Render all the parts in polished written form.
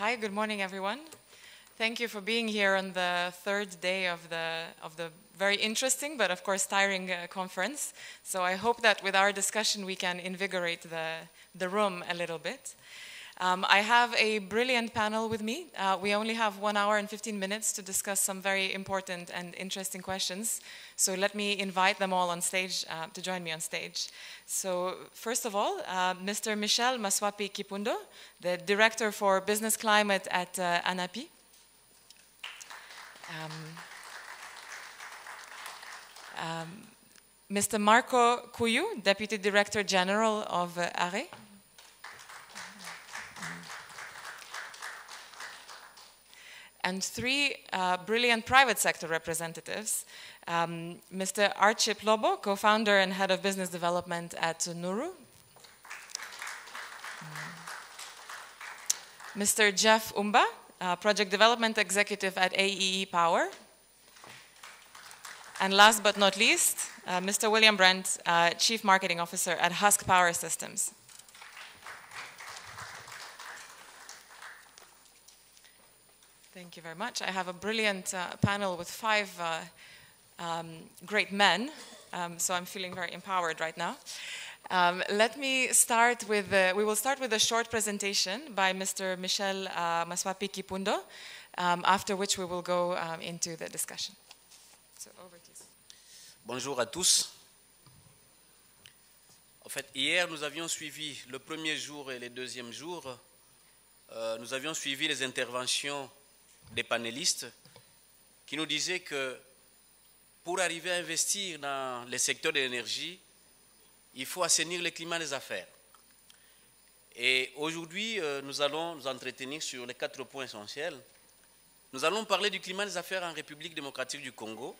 Hi, good morning, everyone. Thank you for being here on the third day of the very interesting but of course tiring conference. So I hope that with our discussion we can invigorate the room a little bit. I have a brilliant panel with me. We only have 1 hour and 15 minutes to discuss some very important and interesting questions. So let me invite them all on stage to join me on stage. So first of all, Mr. Michel Maswapi Kipundo, the Director for Business Climate at ANAPI. Mr. Marco Cuyu, Deputy Director General of ARE. And three brilliant private sector representatives. Mr. Archip Lobo, co-founder and head of business development at Nuru. Mr. Jeff Umba, project development executive at AEE Power. And last but not least, Mr. William Brent, chief marketing officer at Husk Power Systems. Thank you very much. I have a brilliant panel with 5 great men, so I'm feeling very empowered right now. Let me start with, we will start with a short presentation by Mr. Michel Maswapi Kipundo, after which we will go into the discussion. So over to you. Bonjour à tous. En fait, hier, nous avions suivi le premier jour et le deuxième jour. Nous avions suivi les interventions des panélistes qui nous disaient que pour arriver à investir dans les secteurs de l'énergie, il faut assainir le climat des affaires. Et aujourd'hui, nous allons nous entretenir sur les 4 points essentiels. Nous allons parler du climat des affaires en République démocratique du Congo.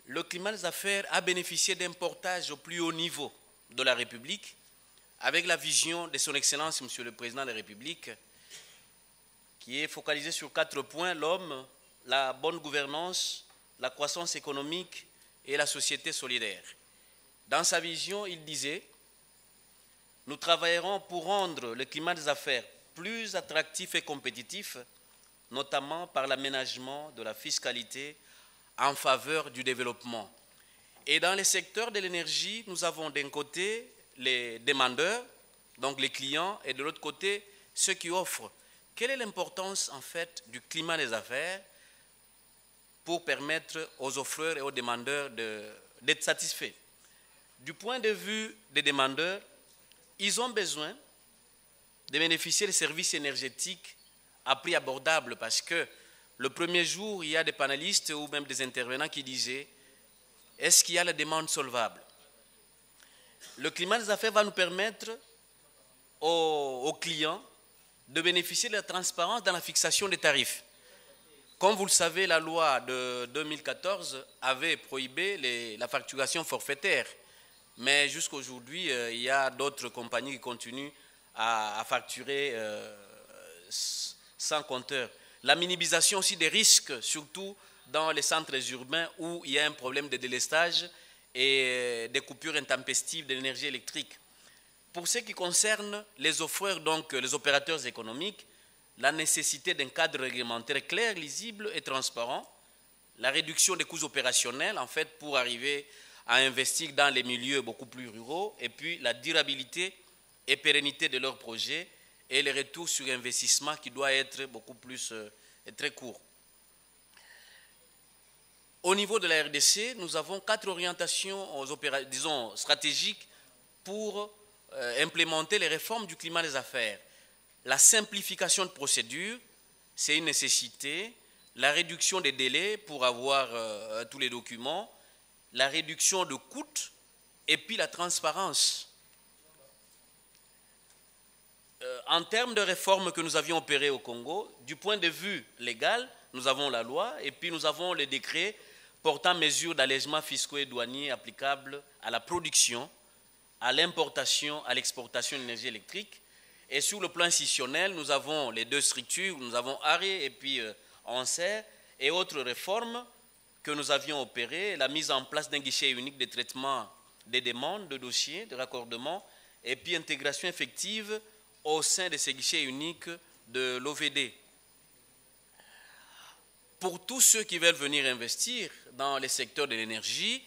Le climat des affaires a bénéficié d'un portage au plus haut niveau de la République avec la vision de son Excellence, Monsieur le Président de la République, qui est focalisé sur 4 points: l'homme, la bonne gouvernance, la croissance économique et la société solidaire. Dans sa vision, il disait « Nous travaillerons pour rendre le climat des affaires plus attractif et compétitif, notamment par l'aménagement de la fiscalité en faveur du développement. » Et dans les secteurs de l'énergie, nous avons d'un côté les demandeurs, donc les clients, et de l'autre côté ceux qui offrent. Quelle est l'importance en fait du climat des affaires pour permettre aux offreurs et aux demandeurs d'être satisfaits? Du point de vue des demandeurs, ils ont besoin de bénéficier des services énergétiques à prix abordable parce que le premier jour, il y a des panélistes ou même des intervenants qui disaient « Est-ce qu'il y a la demande solvable ?» Le climat des affaires va nous permettre aux clients de bénéficier de la transparence dans la fixation des tarifs. Comme vous le savez, la loi de 2014 avait prohibé la facturation forfaitaire. Mais jusqu'à aujourd'hui, il y a d'autres compagnies qui continuent à facturer sans compteur. La minimisation aussi des risques, surtout dans les centres urbains où il y a un problème de délestage et des coupures intempestives de l'énergie électrique. Pour ce qui concerne les offreurs, donc les opérateurs économiques, la nécessité d'un cadre réglementaire clair, lisible et transparent, la réduction des coûts opérationnels, en fait, pour arriver à investir dans les milieux beaucoup plus ruraux, et puis la durabilité et pérennité de leurs projets et le retour sur investissement qui doit être beaucoup plus très court. Au niveau de la RDC, nous avons 4 orientations disons, stratégiques pour implémenter les réformes du climat des affaires. La simplification de procédures, c'est une nécessité. La réduction des délais pour avoir tous les documents. La réduction de coûts et puis la transparence. En termes de réformes que nous avions opérées au Congo, du point de vue légal, nous avons la loi et puis nous avons les décrets portant mesures d'allègement fiscaux et douaniers applicables à la production, à l'importation, à l'exportation d'énergie électrique. Et sur le plan institutionnel, nous avons les 2 structures, nous avons ARE et puis ANSER et autres réformes que nous avions opérées, la mise en place d'un guichet unique de traitement des demandes, de dossiers, de raccordement et puis intégration effective au sein de ces guichets uniques de l'OVD. Pour tous ceux qui veulent venir investir dans les secteurs de l'énergie,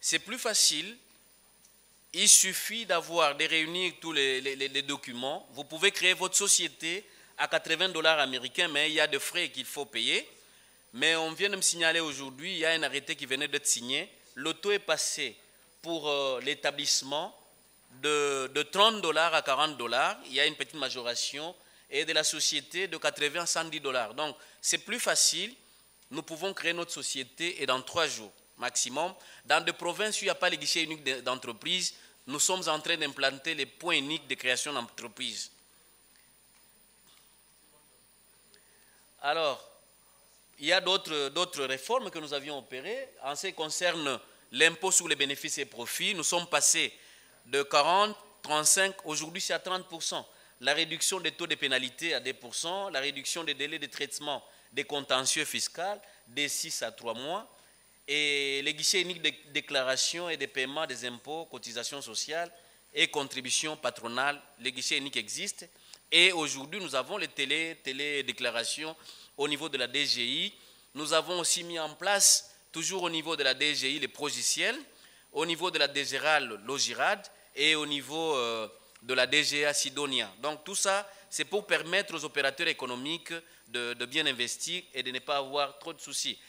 c'est plus facile. Il suffit de réunir tous les documents. Vous pouvez créer votre société à 80 $ américains, mais il y a des frais qu'il faut payer. Mais on vient de me signaler aujourd'hui, il y a un arrêté qui venait d'être signé. Le taux est passé pour l'établissement de 30 $ à 40 $. Il y a une petite majoration. Et de la société de 80 à 110 $. Donc, c'est plus facile. Nous pouvons créer notre société et dans 3 jours maximum. Dans des provinces où il n'y a pas les guichets uniques d'entreprise, nous sommes en train d'implanter les points uniques de création d'entreprise. Alors, il y a d'autres réformes que nous avions opérées. En ce qui concerne l'impôt sur les bénéfices et profits, nous sommes passés de 40, 35, aujourd'hui c'est à 30%. La réduction des taux de pénalité à 2%, la réduction des délais de traitement des contentieux fiscaux de 6 à 3 mois, et les guichets uniques de déclaration et de paiement des impôts, cotisations sociales et contributions patronales. Les guichets uniques existent. Et aujourd'hui, nous avons les télédéclarations au niveau de la DGI. Nous avons aussi mis en place, toujours au niveau de la DGI, les progiciels, au niveau de la DGRAL, l'OGIRAD, et au niveau de la DGA Sidonia. Donc tout ça, c'est pour permettre aux opérateurs économiques de bien investir et de ne pas avoir trop de soucis.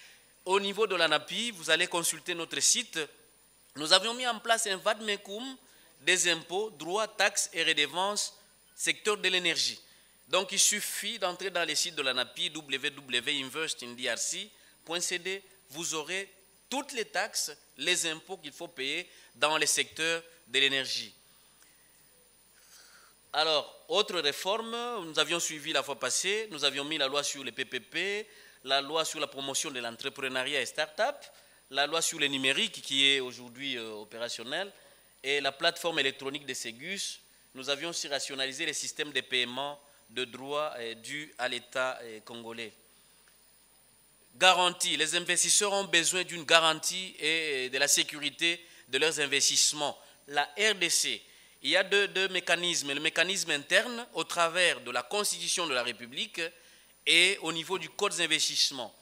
Au niveau de l'ANAPI, vous allez consulter notre site. Nous avions mis en place un vademecum des impôts, droits, taxes et redevances, secteur de l'énergie. Donc il suffit d'entrer dans les sites de l'ANAPI, www.investinDRC.cd, vous aurez toutes les taxes, les impôts qu'il faut payer dans les secteurs de l'énergie. Alors, autre réforme, nous avions suivi la fois passée, nous avions mis la loi sur les PPP, la loi sur la promotion de l'entrepreneuriat et start-up, la loi sur le numérique qui est aujourd'hui opérationnelle, et la plateforme électronique de Ségus. Nous avions aussi rationalisé les systèmes de paiement de droits dus à l'État congolais. Garantie, les investisseurs ont besoin d'une garantie et de la sécurité de leurs investissements. La RDC, il y a deux mécanismes, le mécanisme interne au travers de la Constitution de la République et au niveau du Code des investissements.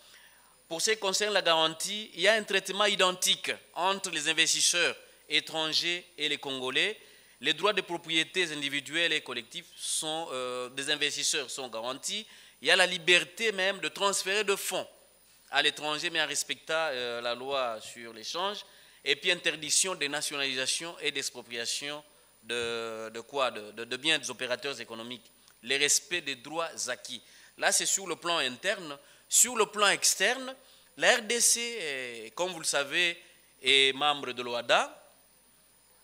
Pour ce qui concerne la garantie, il y a un traitement identique entre les investisseurs étrangers et les Congolais. Les droits de propriété individuels et collectifs des investisseurs sont garantis. Il y a la liberté même de transférer de fonds à l'étranger, mais en respectant la loi sur l'échange. Et puis interdiction des nationalisations et d'expropriation de biens des opérateurs économiques. Le respect des droits acquis. Là, c'est sur le plan interne. Sur le plan externe, la RDC, comme vous le savez, est membre de l'OADA.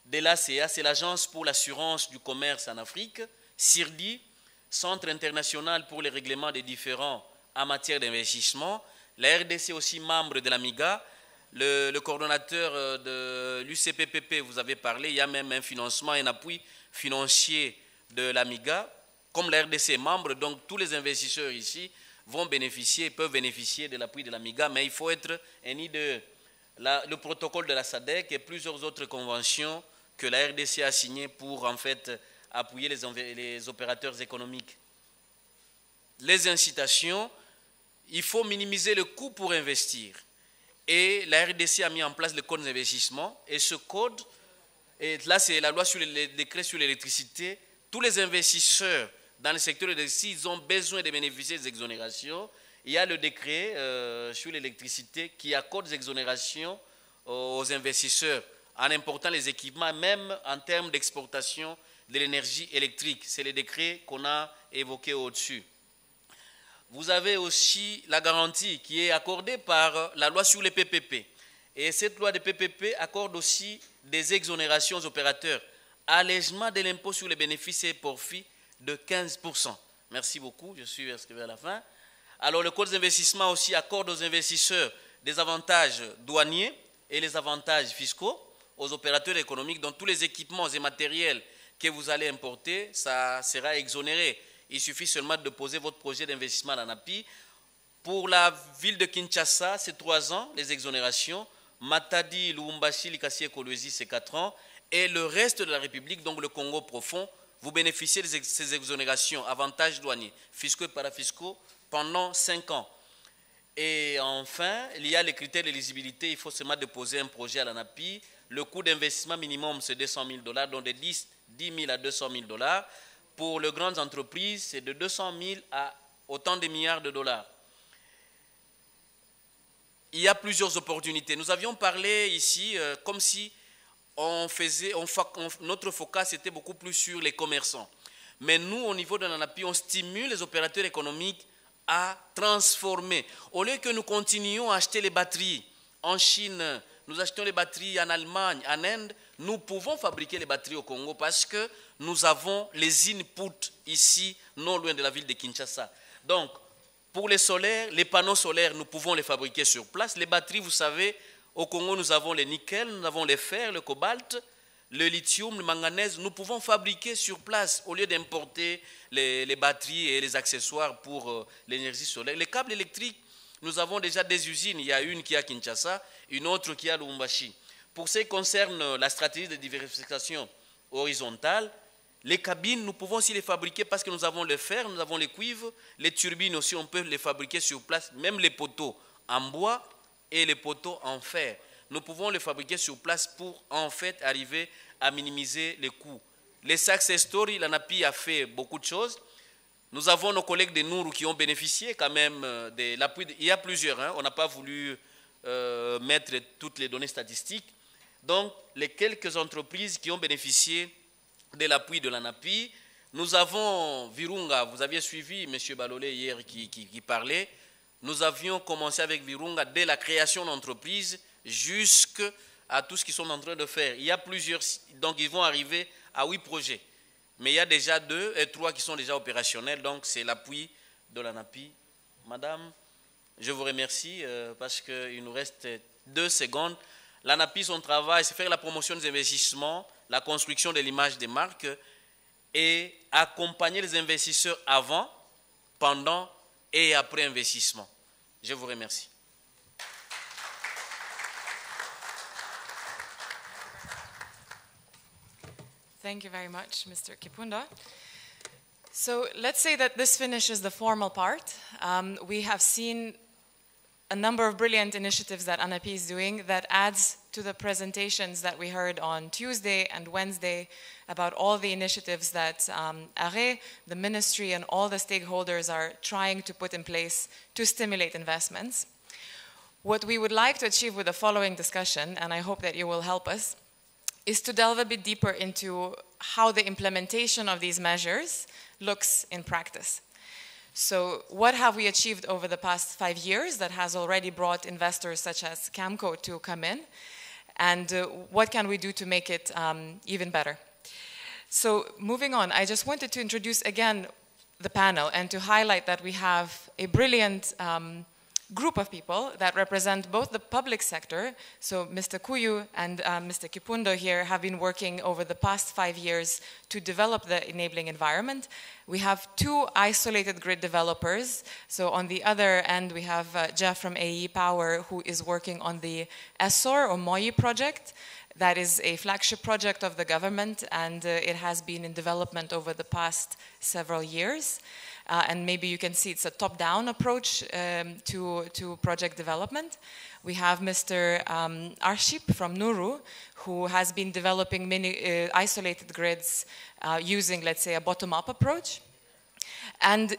De l'ACA, c'est l'Agence pour l'assurance du commerce en Afrique. CIRDI, Centre international pour les règlements des différends en matière d'investissement. La RDC est aussi membre de l'AMIGA. Le coordonnateur de l'UCPPP, vous avez parlé, il y a même un financement, un appui financier de l'AMIGA. Comme la RDC est membre, donc tous les investisseurs ici peuvent bénéficier de l'appui de l'AMIGA, mais il faut être un IDE. Le protocole de la SADC et plusieurs autres conventions que la RDC a signées pour en fait appuyer les opérateurs économiques. Les incitations, il faut minimiser le coût pour investir. Et la RDC a mis en place le code d'investissement. Et ce code, et là c'est la loi sur les décrets sur l'électricité, tous les investisseurs dans le secteur de l'électricité, ils ont besoin de bénéficier des exonérations. Il y a le décret sur l'électricité qui accorde des exonérations aux investisseurs en important les équipements, même en termes d'exportation de l'énergie électrique. C'est le décret qu'on a évoqué au-dessus. Vous avez aussi la garantie qui est accordée par la loi sur les PPP. Et cette loi de PPP accorde aussi des exonérations aux opérateurs. Allègement de l'impôt sur les bénéfices et profits de 15%. Merci beaucoup, je suis arrivé à la fin. Alors le Code d'investissement aussi accorde aux investisseurs des avantages douaniers et les avantages fiscaux aux opérateurs économiques. Donc tous les équipements et matériels que vous allez importer, ça sera exonéré. Il suffit seulement de poser votre projet d'investissement à l'ANAPI. Pour la ville de Kinshasa, c'est 3 ans, les exonérations. Matadi, Lubumbashi, Likasi et Kolwezi, c'est 4 ans. Et le reste de la République, donc le Congo profond, vous bénéficiez de ces exonérations, avantages douaniers, fiscaux et parafiscaux pendant 5 ans. Et enfin, il y a les critères d'éligibilité. Il faut seulement déposer un projet à l'ANAPI. Le coût d'investissement minimum, c'est 200 000 $, donc de 10 000 à 200 000 $. Pour les grandes entreprises, c'est de 200 000 à autant de milliards de dollars. Il y a plusieurs opportunités. Nous avions parlé ici comme si notre focus était beaucoup plus sur les commerçants. Mais nous, au niveau de l'ANAPI, on stimule les opérateurs économiques à transformer. Au lieu que nous continuions à acheter les batteries en Chine, nous achetons les batteries en Allemagne, en Inde, nous pouvons fabriquer les batteries au Congo parce que nous avons les inputs ici, non loin de la ville de Kinshasa. Donc, pour les solaires, les panneaux solaires, nous pouvons les fabriquer sur place. Les batteries, vous savez, au Congo, nous avons le nickel, nous avons le fer, le cobalt, le lithium, le manganèse. Nous pouvons fabriquer sur place au lieu d'importer les batteries et les accessoires pour l'énergie solaire. Les câbles électriques, nous avons déjà des usines. Il y a une qui est à Kinshasa, une autre qui est à Lubumbashi. Pour ce qui concerne la stratégie de diversification horizontale, les cabines, nous pouvons aussi les fabriquer parce que nous avons le fer, nous avons les cuivres. Les turbines aussi, on peut les fabriquer sur place. Même les poteaux en bois et les poteaux en fer. Nous pouvons les fabriquer sur place pour en fait arriver à minimiser les coûts. Les success stories, l'ANAPI a fait beaucoup de choses. Nous avons nos collègues de Nourou qui ont bénéficié quand même de l'appui. Il y a plusieurs, on n'a pas voulu mettre toutes les données statistiques. Donc, les quelques entreprises qui ont bénéficié de l'appui de l'ANAPI, nous avons Virunga, vous aviez suivi M. Balolé hier qui parlait. Nous avions commencé avec Virunga dès la création d'entreprises jusqu'à tout ce qu'ils sont en train de faire. Il y a plusieurs, donc ils vont arriver à 8 projets. Mais il y a déjà 2 et 3 qui sont déjà opérationnels, donc c'est l'appui de l'ANAPI. Madame, je vous remercie parce qu'il nous reste 2 secondes. L'ANAPI, son travail, c'est faire la promotion des investissements, la construction de l'image des marques et accompagner les investisseurs avant, pendant et après investissement. Je vous remercie. Thank you very much, Mr. Kipunda. So let's say that this finishes the formal part. We have seen a number of brilliant initiatives that ANAPI is doing that adds to the presentations that we heard on Tuesday and Wednesday about all the initiatives that ARE, the ministry, and all the stakeholders are trying to put in place to stimulate investments. What we would like to achieve with the following discussion, and I hope that you will help us, is to delve a bit deeper into how the implementation of these measures looks in practice. So what have we achieved over the past 5 years that has already brought investors such as Camco to come in? And what can we do to make it even better? So moving on, I just wanted to introduce again the panel and to highlight that we have a brilliant group of people that represent both the public sector. So Mr. Kuyu and Mr. Kipundo here have been working over the past 5 years to develop the enabling environment. We have 2 isolated grid developers. So on the other end, we have Jeff from AE Power, who is working on the ESSOR or MOI project. That is a flagship project of the government, and it has been in development over the past several years. And maybe you can see it's a top-down approach to project development. We have Mr. Arship from Nuru, who has been developing many isolated grids using, let's say, a bottom-up approach. And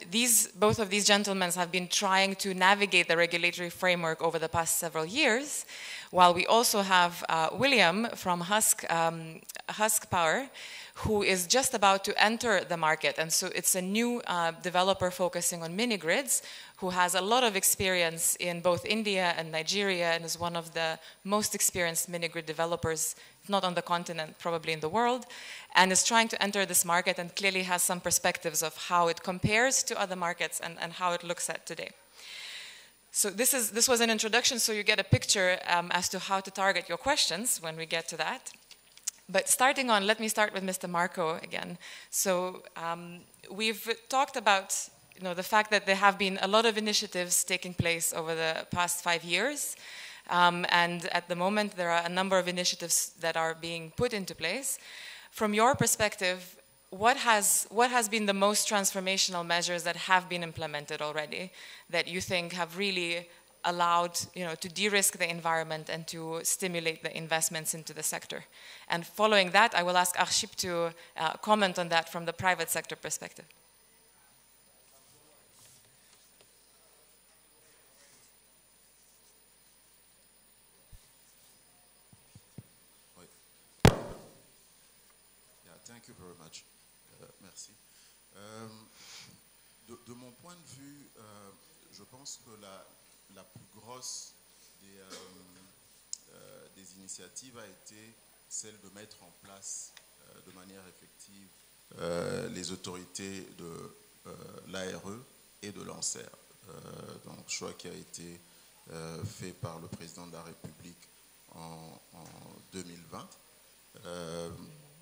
both of these gentlemen have been trying to navigate the regulatory framework over the past several years, while we also have William from Husk Power, who is just about to enter the market. And so it's a new developer focusing on mini-grids who has a lot of experience in both India and Nigeria and is one of the most experienced mini-grid developers, if not on the continent, probably in the world, and is trying to enter this market and clearly has some perspectives of how it compares to other markets and how it looks at today. So this was an introduction, so you get a picture as to how to target your questions when we get to that. But let me start with Mr. Marco again. So we've talked about the fact that there have been a lot of initiatives taking place over the past 5 years. And at the moment, there are a number of initiatives that are being put into place. From your perspective, what has been the most transformational measures that have been implemented already that you think have really allowed, to de-risk the environment and to stimulate the investments into the sector? And following that, I will ask Archip to comment on that from the private sector perspective. Thank you very much. Merci. De mon point de vue, je pense que la plus grosse des initiatives a été celle de mettre en place de manière effective les autorités de l'ARE et de l'ANSER. Donc, choix qui a été fait par le président de la République en 2020.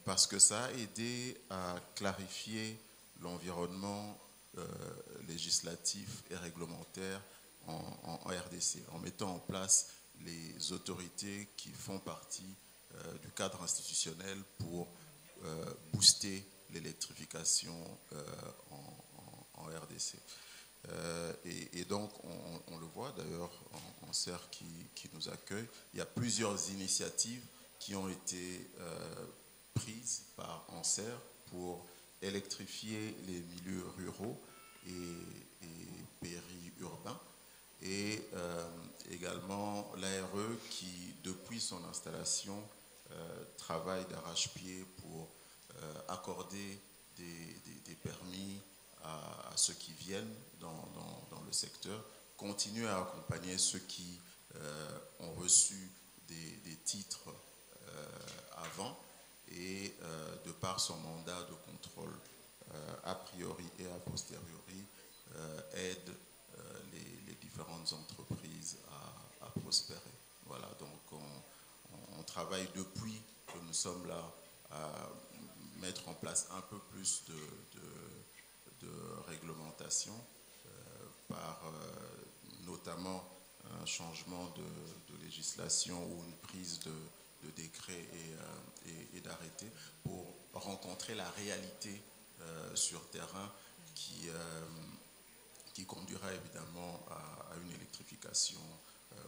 Parce que ça a aidé à clarifier l'environnement législatif et réglementaire en RDC, en mettant en place les autorités qui font partie du cadre institutionnel pour booster l'électrification en RDC. Et donc, on le voit d'ailleurs en CER qui nous accueille, il y a plusieurs initiatives qui ont été prises par ANSER pour électrifier les milieux ruraux et périurbains, et également l'ARE qui, depuis son installation, travaille d'arrache-pied pour accorder des permis à ceux qui viennent dans le secteur, continue à accompagner ceux qui ont reçu des titres avant, et de par son mandat de contrôle a priori et a posteriori aide les différentes entreprises à prospérer. Voilà, donc on travaille depuis que nous sommes là à mettre en place un peu plus de réglementation par notamment un changement de législation ou une prise de décrets et d'arrêtés pour rencontrer la réalité sur terrain qui conduira évidemment à une électrification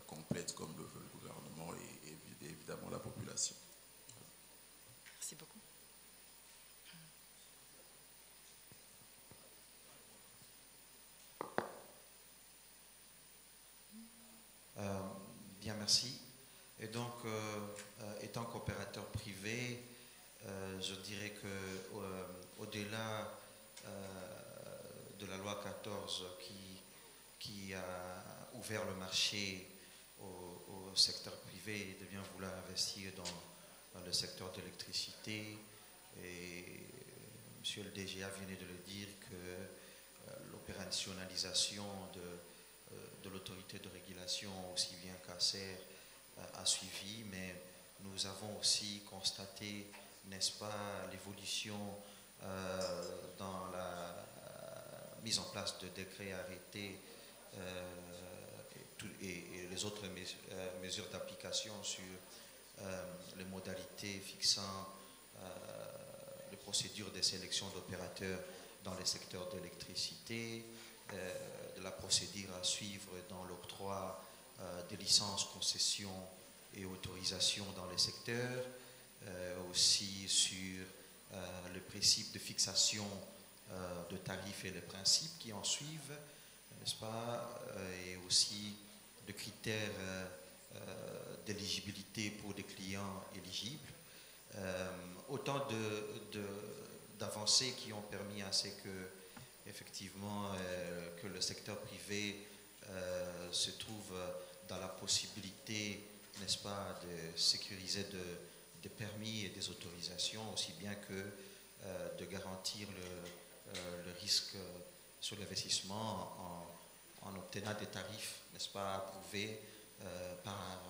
complète comme le veut le gouvernement et évidemment la population. Merci beaucoup. Bien, merci. Et donc, étant qu'opérateur privé, je dirais qu'au-delà de la loi 14 qui a ouvert le marché au secteur privé de bien vouloir investir dans le secteur de l'électricité, et monsieur le DGA venait de le dire que l'opérationnalisation de l'autorité de régulation, aussi bien qu'ACER, a suivi, mais nous avons aussi constaté, n'est-ce pas, l'évolution dans la mise en place de décrets arrêtés et les autres mesures d'application sur les modalités fixant les procédures de sélection d'opérateurs dans les secteurs de l'électricité, de la procédure à suivre dans l'octroi des licences, concessions et autorisations dans les secteurs, aussi sur le principe de fixation de tarifs et les principes qui en suivent, n'est-ce pas, et aussi de critères d'éligibilité pour des clients éligibles. Autant d'avancées qui ont permis à ce que, effectivement, que le secteur privé se trouve dans la possibilité, n'est-ce pas, de sécuriser des permis et des autorisations, aussi bien que de garantir le risque sur l'investissement en obtenant des tarifs, n'est-ce pas, approuvés par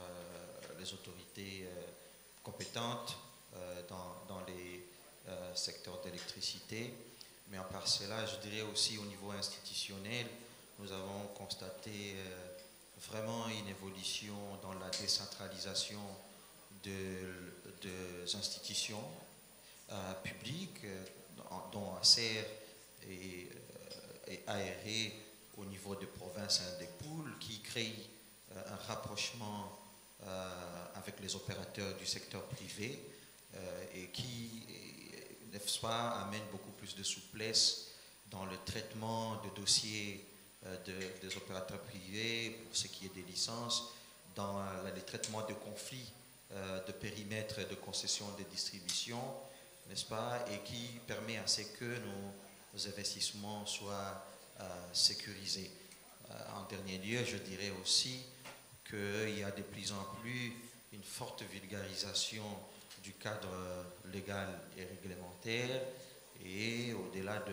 les autorités compétentes dans les secteurs d'électricité. Mais en part cela, je dirais aussi au niveau institutionnel, nous avons constaté vraiment une évolution dans la décentralisation des institutions publiques, dont ACER et ARE au niveau des provinces des pôles, qui crée un rapprochement avec les opérateurs du secteur privé et qui, n'est-ce pas, amène beaucoup plus de souplesse dans le traitement de dossiers des opérateurs privés pour ce qui est des licences, dans les traitements de conflits de périmètre de concession de distribution, n'est-ce pas, et qui permet à ce que nos investissements soient sécurisés. En dernier lieu, je dirais aussi qu'il y a de plus en plus une forte vulgarisation du cadre légal et réglementaire, et au-delà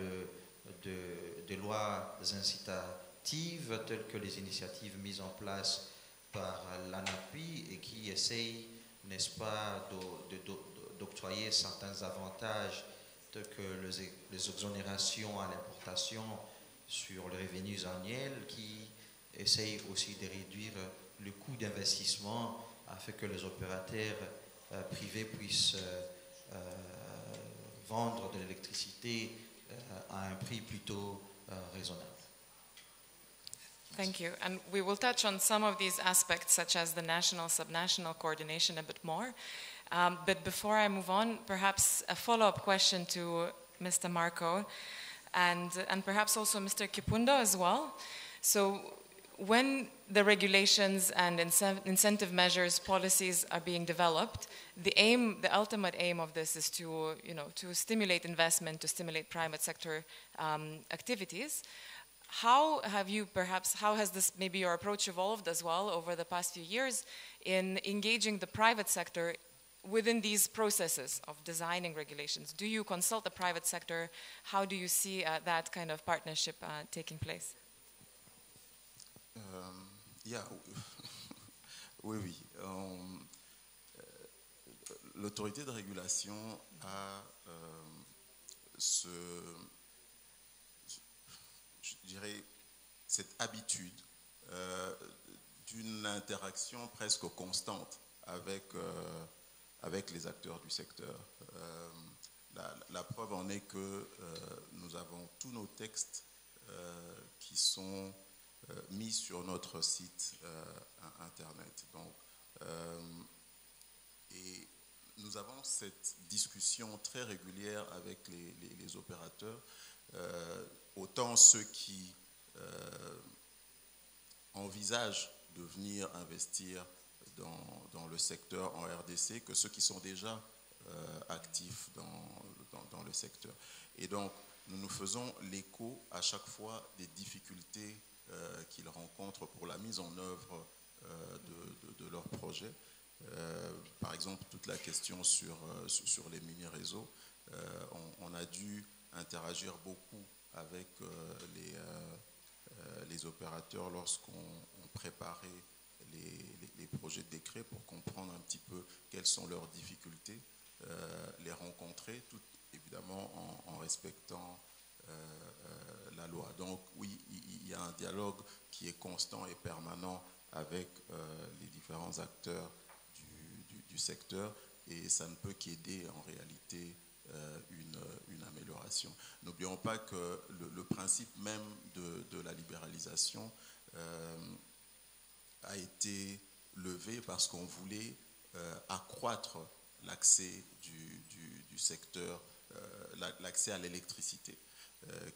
de lois incitatives telles que les initiatives mises en place par l'ANAPI et qui essayent, n'est-ce pas, d'octroyer certains avantages tels que les exonérations à l'importation sur les revenus annuels, qui essayent aussi de réduire le coût d'investissement afin que les opérateurs privés puissent vendre de l'électricité à un prix plutôt raisonnable. Thank you. And we will touch on some of these aspects, such as the national, subnational coordination a bit more. But before I move on, perhaps a follow-up question to Mr. Marco and perhaps also Mr. Kipundo as well. So when the regulations and incentive measures, policies are being developed, the ultimate aim of this is to stimulate investment, to stimulate private sector activities. How has this, maybe your approach evolved as well over the past few years in engaging the private sector within these processes of designing regulations? Do you consult the private sector? How do you see that kind of partnership taking place? Oui. L'autorité de régulation a je dirais, cette habitude d'une interaction presque constante avec les acteurs du secteur. La preuve en est que nous avons tous nos textes qui sont mis sur notre site internet. Donc, et nous avons cette discussion très régulière avec les opérateurs, autant ceux qui envisagent de venir investir dans le secteur en RDC que ceux qui sont déjà actifs dans le secteur. Et donc, nous faisons l'écho à chaque fois des difficultés qu'ils rencontrent pour la mise en œuvre de leurs projets. Par exemple, toute la question sur les mini-réseaux, on a dû interagir beaucoup avec les opérateurs lorsqu'on préparait les projets de décret pour comprendre un petit peu quelles sont leurs difficultés, les rencontrer, tout évidemment en respectant la loi. Donc oui, il y a un dialogue qui est constant et permanent avec les différents acteurs du secteur, et ça ne peut qu'aider en réalité une amélioration. N'oublions pas que le principe même de la libéralisation a été levé parce qu'on voulait accroître l'accès du secteur, l'accès à l'électricité,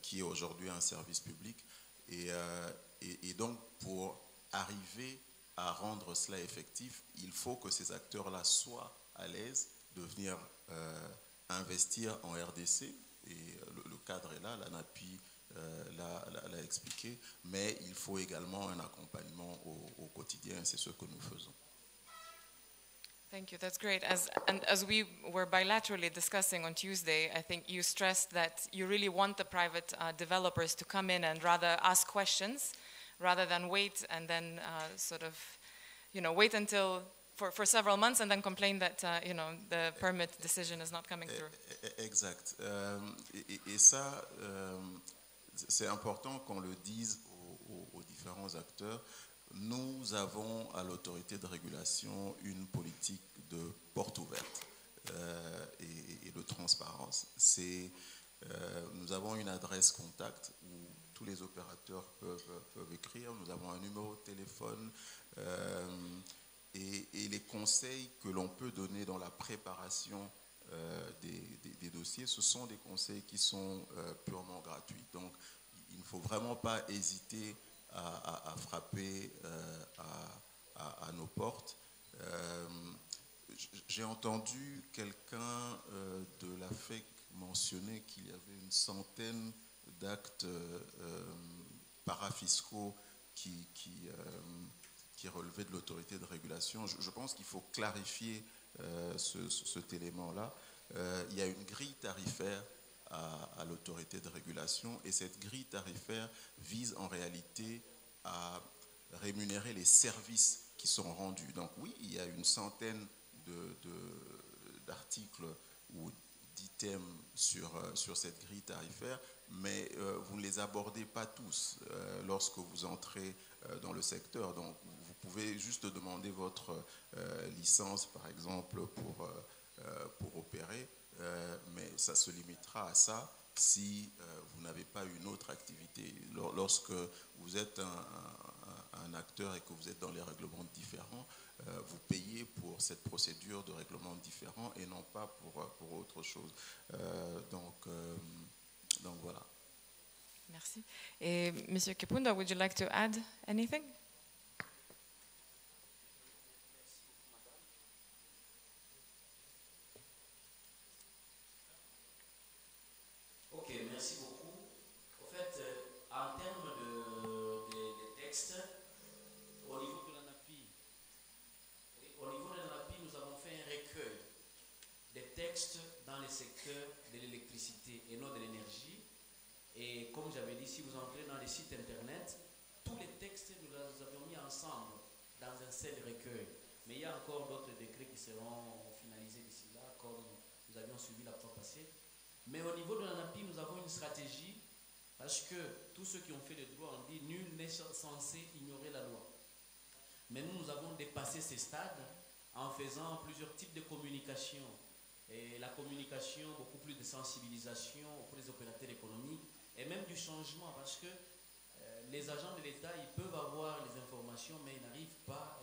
qui est aujourd'hui un service public. Et donc, pour arriver à rendre cela effectif, il faut que ces acteurs-là soient à l'aise de venir investir en RDC. Et le cadre est là, l'ANAPI l'a expliqué, mais il faut également un accompagnement au quotidien, c'est ce que nous faisons. Thank you, that's great. As we were bilaterally discussing on Tuesday, I think you stressed that you really want the private developers to come in and rather ask questions rather than wait and then wait until for several months and then complain that the permit decision is not coming through. Exact. Et ça, c'est important qu'on le dise aux différents acteurs. Nous avons à l'autorité de régulation une politique de porte ouverte et de transparence. C'est Nous avons une adresse contact où tous les opérateurs peuvent écrire. Nous avons un numéro de téléphone et les conseils que l'on peut donner dans la préparation des dossiers, ce sont des conseils qui sont purement gratuits. Donc, il ne faut vraiment pas hésiter à frapper à nos portes. J'ai entendu quelqu'un de la FEC mentionner qu'il y avait une centaine d'actes parafiscaux qui relevaient de l'autorité de régulation. Je pense qu'il faut clarifier cet élément-là. Il y a une grille tarifaire à l'autorité de régulation et cette grille tarifaire vise en réalité à rémunérer les services qui sont rendus. Donc oui, il y a une centaine d'articles ou d'items sur cette grille tarifaire, mais vous ne les abordez pas tous lorsque vous entrez dans le secteur. Donc vous pouvez juste demander votre licence, par exemple, pour opérer, mais ça se limitera à ça si vous n'avez pas une autre activité. Lorsque vous êtes un acteur et que vous êtes dans les règlements différents, vous payez pour cette procédure de règlement différent et non pas pour autre chose. Donc voilà. Merci. Et Monsieur Kipunda, would you like to add anything? Ok, merci beaucoup. En fait, en termes de textes, au niveau de l'ANAPI, nous avons fait un recueil des textes dans les secteurs de l'électricité et non de l'énergie. Et comme j'avais dit, si vous entrez dans les sites internet, tous les textes, nous les avions mis ensemble dans un seul recueil. Mais il y a encore d'autres décrets qui seront finalisés d'ici là, comme nous avions suivi la fois passée. Mais au niveau de l'ANAPI, nous avons une stratégie parce que tous ceux qui ont fait le droit ont dit nul n'est censé ignorer la loi. Mais nous avons dépassé ces stades en faisant plusieurs types de communication. Et la communication, beaucoup plus de sensibilisation auprès des opérateurs économiques et même du changement parce que les agents de l'État, ils peuvent avoir les informations mais ils n'arrivent pas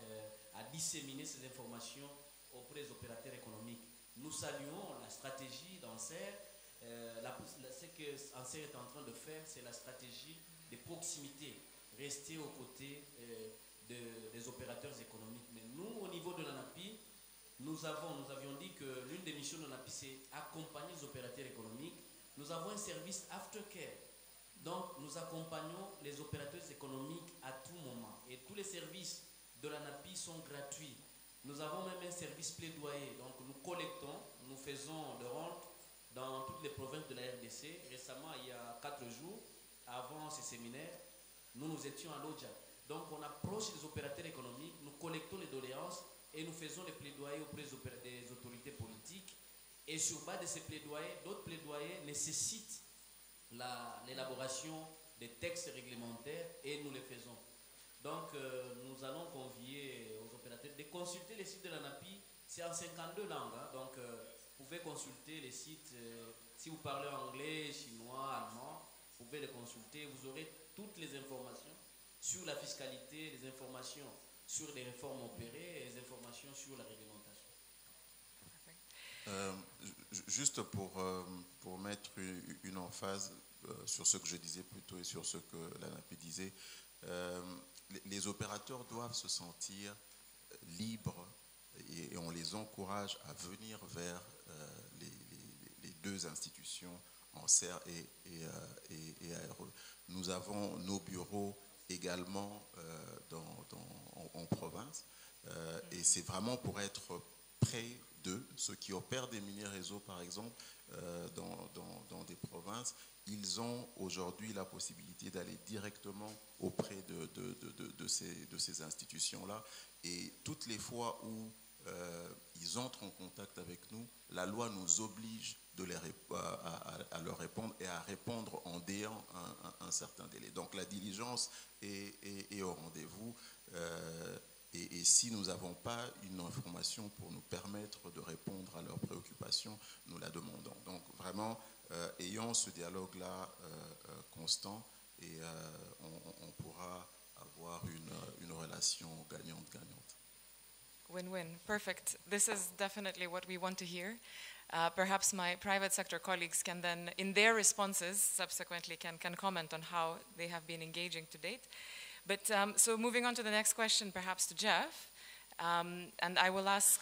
à disséminer ces informations auprès des opérateurs économiques. Nous saluons la stratégie d'Anser. Ce que Anser est en train de faire, c'est la stratégie de proximité, rester aux côtés des opérateurs économiques. Mais nous, au niveau de l'ANAPI, nous avions dit que l'une des missions de l'ANAPI, c'est accompagner les opérateurs économiques. Nous avons un service aftercare. Donc, nous accompagnons les opérateurs économiques à tout moment. Et tous les services de l'ANAPI sont gratuits. Nous avons même un service plaidoyer. Donc, nous collectons, nous faisons de rente dans toutes les provinces de la RDC. Récemment, il y a 4 jours, avant ce séminaire, nous étions à Lodja. Donc, on approche les opérateurs économiques, nous collectons les doléances et nous faisons les plaidoyers auprès des autorités politiques. Et sur base de ces plaidoyers, d'autres plaidoyers nécessitent l'élaboration des textes réglementaires et nous les faisons. Donc, nous allons convier aux opérateurs de consulter les sites de l'ANAPI. C'est en 52 langues. Hein, donc, vous pouvez consulter les sites. Si vous parlez anglais, chinois, allemand, vous pouvez les consulter. Vous aurez toutes les informations sur la fiscalité, les informations sur les réformes opérées et les informations sur la réglementation. Juste pour mettre une emphase sur ce que je disais plus tôt et sur ce que l'ANAPI disait, les opérateurs doivent se sentir libres et on les encourage à venir vers les deux institutions, Anser et ARE. Nous avons nos bureaux également en province et c'est vraiment pour être près d'eux. Ceux qui opèrent des mini-réseaux, par exemple, dans des provinces, ils ont aujourd'hui la possibilité d'aller directement auprès de ces institutions-là. Et toutes les fois où ils entrent en contact avec nous, la loi nous oblige à leur répondre et à répondre en déant un certain délai. Donc la diligence est au rendez-vous. Et si nous n'avons pas une information pour nous permettre de répondre à leurs préoccupations, nous la demandons. Donc vraiment, ayons ce dialogue-là constant et on pourra avoir une relation gagnante-gagnante. Win-win. Perfect. This is definitely what we want to hear. Perhaps my private sector colleagues can then, in their responses, subsequently can comment on how they have been engaging to date. But so moving on to the next question, perhaps to Jeff, and I will ask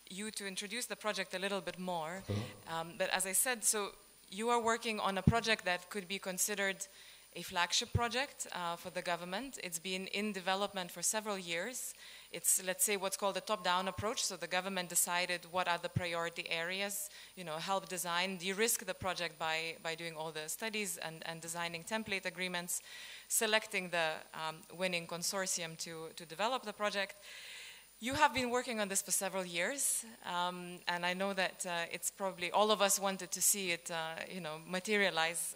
you to introduce the project a little bit more. But as I said, so you are working on a project that could be considered a flagship project for the government. It's been in development for several years. It's, let's say, what's called a top-down approach. So the government decided what are the priority areas, help design, de-risk the project by doing all the studies and designing template agreements, selecting the winning consortium to develop the project. You have been working on this for several years, and I know that it's probably all of us wanted to see it, materialize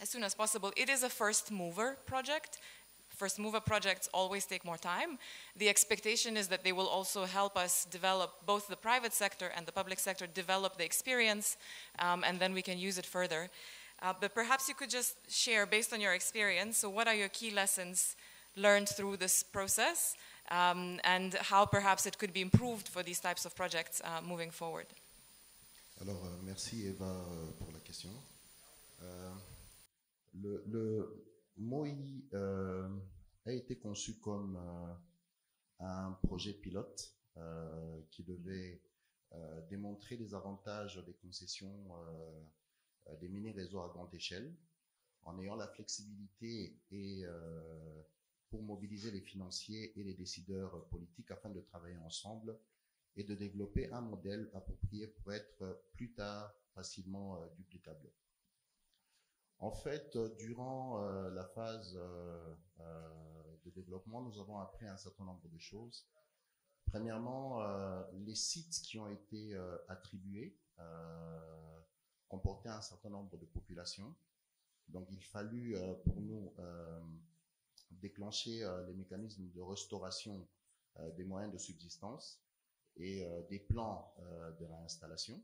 as soon as possible. It is a first mover project. First mover projects always take more time. The expectation is that they will also help us develop, both the private sector and the public sector, develop the experience, and then we can use it further. But perhaps you could just share, based on your experience, so what are your key lessons learned through this process, and how perhaps it could be improved for these types of projects moving forward? Alors, merci Eva pour la question. Le MOI a été conçu comme un projet pilote qui devait démontrer les avantages des concessions des mini-réseaux à grande échelle, en ayant la flexibilité et pour mobiliser les financiers et les décideurs politiques afin de travailler ensemble et de développer un modèle approprié pour être plus tard facilement duplicable. En fait, durant la phase de développement, nous avons appris un certain nombre de choses. Premièrement, les sites qui ont été attribués comportaient un certain nombre de populations. Donc, il fallut pour nous déclencher les mécanismes de restauration des moyens de subsistance et des plans de réinstallation.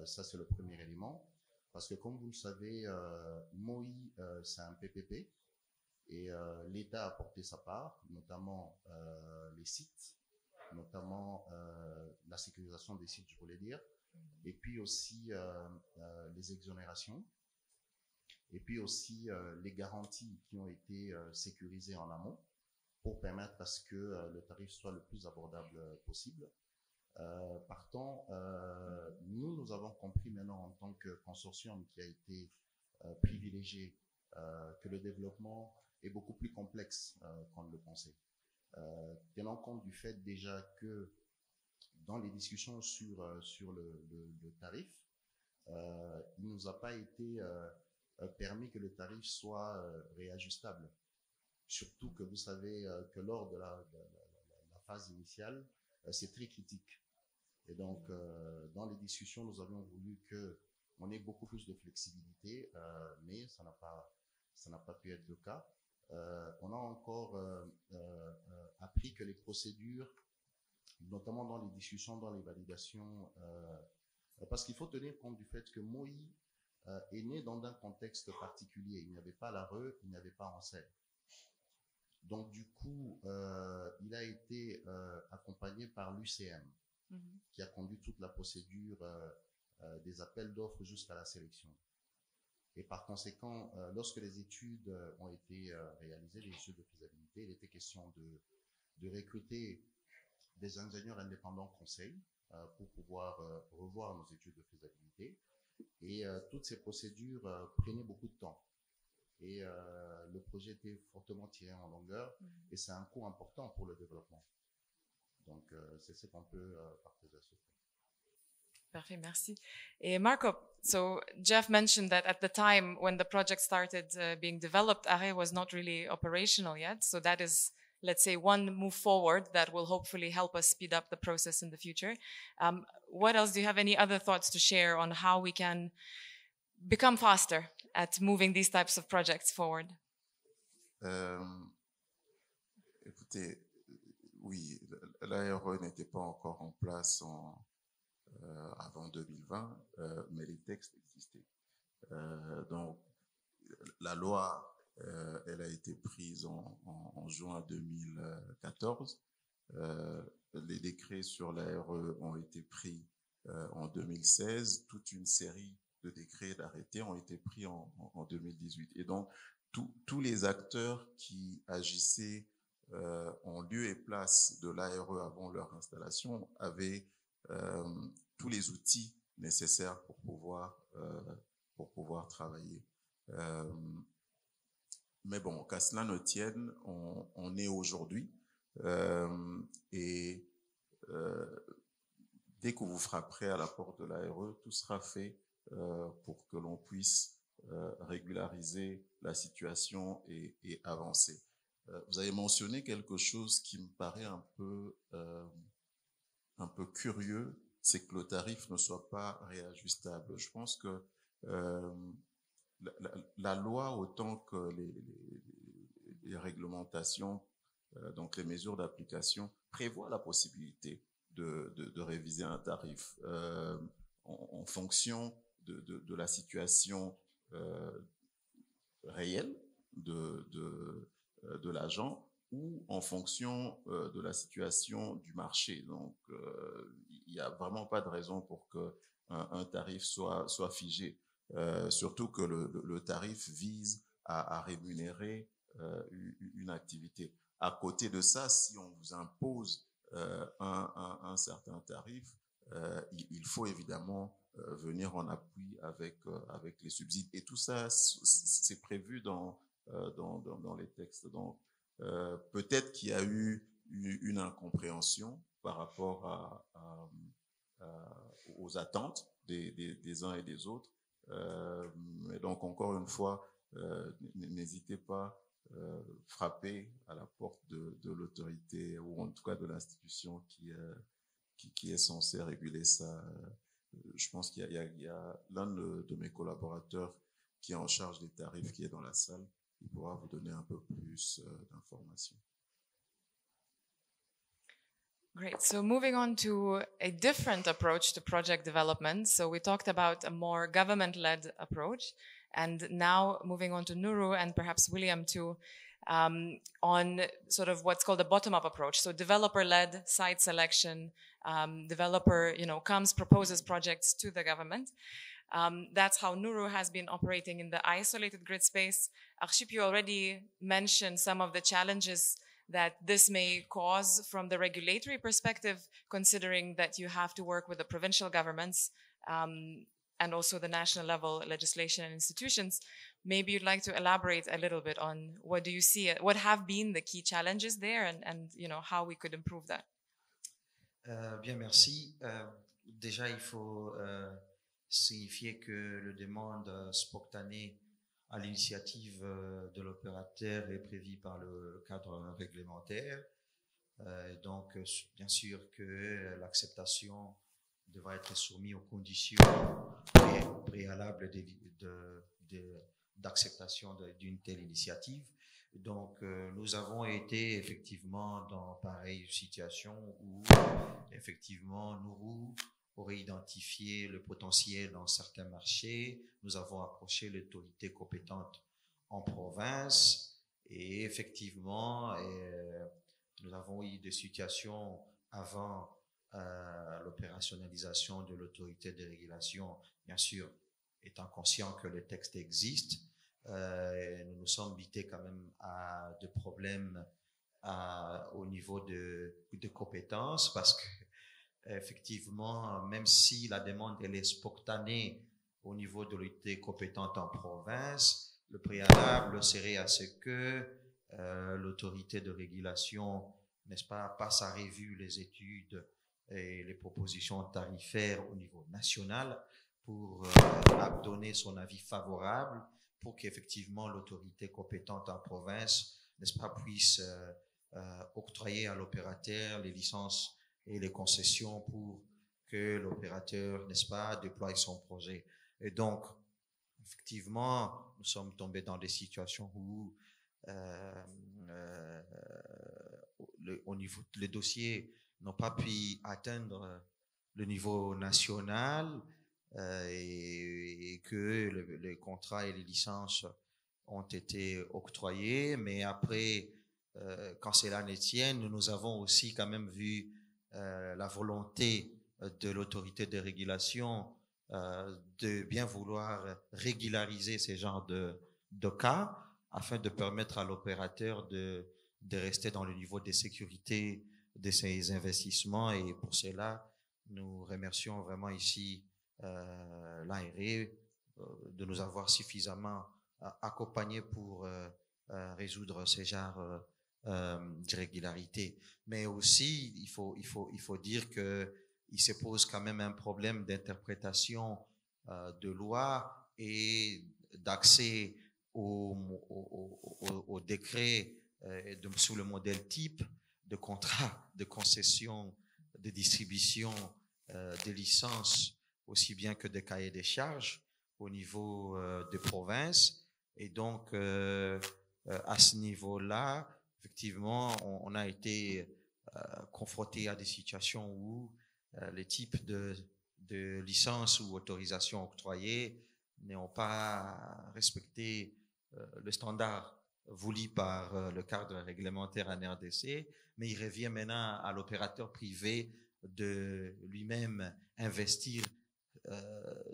Ça, c'est le premier élément. Parce que comme vous le savez, MOI, c'est un PPP et l'État a apporté sa part, notamment les sites, notamment la sécurisation des sites, je voulais dire, et puis aussi les exonérations, et puis aussi les garanties qui ont été sécurisées en amont pour permettre à ce que le tarif soit le plus abordable possible. Partant, nous avons compris maintenant en tant que consortium qui a été privilégié que le développement est beaucoup plus complexe qu'on ne le pensait. Tenant compte du fait déjà que dans les discussions sur le tarif, il ne nous a pas été permis que le tarif soit réajustable. Surtout que vous savez que lors de la phase initiale, c'est très critique. Et donc, dans les discussions, nous avions voulu qu'on ait beaucoup plus de flexibilité, mais ça n'a pas pu être le cas. On a encore appris que les procédures, notamment dans les discussions, dans les validations, parce qu'il faut tenir compte du fait que MOI est né dans un contexte particulier. Il n'y avait pas l'ARE, il n'y avait pas ANSER. Donc, du coup, il a été accompagné par l'UCM, qui a conduit toute la procédure des appels d'offres jusqu'à la sélection. Et par conséquent, lorsque les études ont été réalisées, les études de faisabilité, il était question de recruter des ingénieurs indépendants conseils pour pouvoir revoir nos études de faisabilité. Et toutes ces procédures prenaient beaucoup de temps. Et le projet était fortement tiré en longueur et c'est un coût important pour le développement. Donc, c'est ce qu'on peut partager à ce fait. Parfait, merci. Et Marco, so Jeff mentioned that at the time when the project started being developed, ARE was not really operational yet. So that is, let's say, one move forward that will hopefully help us speed up the process in the future. What else? Do you have any other thoughts to share on how we can become faster at moving these types of projects forward? Écoutez, oui, l'ARE n'était pas encore en place avant 2020, mais les textes existaient. Donc, la loi, elle a été prise en juin 2014. Les décrets sur l'ARE ont été pris en 2016. Toute une série de décrets et d'arrêtés ont été pris en 2018. Et donc, tous les acteurs qui agissaient en lieu et place de l'ARE avant leur installation avaient tous les outils nécessaires pour pouvoir travailler. Mais bon, qu'à cela ne tienne, on est aujourd'hui et dès que vous frapperez à la porte de l'ARE, tout sera fait pour que l'on puisse régulariser la situation et avancer. Vous avez mentionné quelque chose qui me paraît un peu curieux, c'est que le tarif ne soit pas réajustable. Je pense que la loi, autant que les réglementations, donc les mesures d'application, prévoient la possibilité de réviser un tarif en fonction de la situation réelle de l'agent ou en fonction de la situation du marché. Donc, il n'y a vraiment pas de raison pour qu'un tarif soit figé. Surtout que le tarif vise à rémunérer une activité. À côté de ça, si on vous impose un certain tarif, il faut évidemment venir en appui avec les subsides. Et tout ça, c'est prévu dans les textes. Donc, peut-être qu'il y a eu une incompréhension par rapport aux attentes des uns et des autres. Et donc, encore une fois, n'hésitez pas à frapper à la porte de l'autorité ou en tout cas de l'institution qui est censée réguler ça. Je pense qu'il y a l'un de mes collaborateurs qui est en charge des tarifs qui est dans la salle. Il pourra vous donner un peu plus d'informations. Great. So moving on to a different approach to project development. So we talked about a more government-led approach, and now moving on to Nuru and perhaps William too, on sort of what's called a bottom-up approach. So developer-led site selection, developer, comes, proposes projects to the government. That's how Nuru has been operating in the isolated grid space. Arship, you already mentioned some of the challenges that this may cause from the regulatory perspective, considering that you have to work with the provincial governments and also the national level legislation and institutions. Maybe you'd like to elaborate a little bit on what do you see, what have been the key challenges there and how we could improve that. Bien, merci. Déjà, il faut signifier que le demande spontanée à l'initiative de l'opérateur est prévu par le cadre réglementaire. Donc, bien sûr que l'acceptation devra être soumise aux conditions préalables d'acceptation d'une telle initiative. Donc, nous avons été effectivement dans pareille situation où effectivement Nuru aurait identifié le potentiel dans certains marchés. Nous avons approché l'autorité compétente en province et effectivement, nous avons eu des situations avant l'opérationnalisation de l'autorité de régulation, bien sûr, étant conscient que le texte existe. Nous nous sommes butés quand même à des problèmes au niveau de compétences parce que effectivement, même si la demande elle est spontanée au niveau de l'autorité compétente en province, le préalable serait à ce que l'autorité de régulation, n'est-ce pas, passe à revue les études et les propositions tarifaires au niveau national pour donner son avis favorable pour qu'effectivement l'autorité compétente en province, n'est-ce pas, puisse octroyer à l'opérateur les licences et les concessions pour que l'opérateur, n'est-ce pas, déploie son projet. Et donc, effectivement, nous sommes tombés dans des situations où au niveau, les dossiers n'ont pas pu atteindre le niveau national et que les contrats et les licences ont été octroyés. Mais après, quand cela ne tienne, nous avons aussi quand même vu la volonté de l'autorité de régulation de bien vouloir régulariser ces genres de cas afin de permettre à l'opérateur de rester dans le niveau de sécurité de ses investissements. Et pour cela, nous remercions vraiment ici l'ARE de nous avoir suffisamment accompagnés pour résoudre ces genres d'irrégularités. Mais aussi, il faut dire que il se pose quand même un problème d'interprétation de loi et d'accès au décret sous le modèle type de contrat de concession de distribution des licences aussi bien que des cahiers des charges au niveau des provinces. Et donc, à ce niveau-là, effectivement, on a été confronté à des situations où les types de licences ou autorisations octroyées n'ont pas respecté le standard voulu par le cadre réglementaire en RDC, mais il revient maintenant à l'opérateur privé de lui-même investir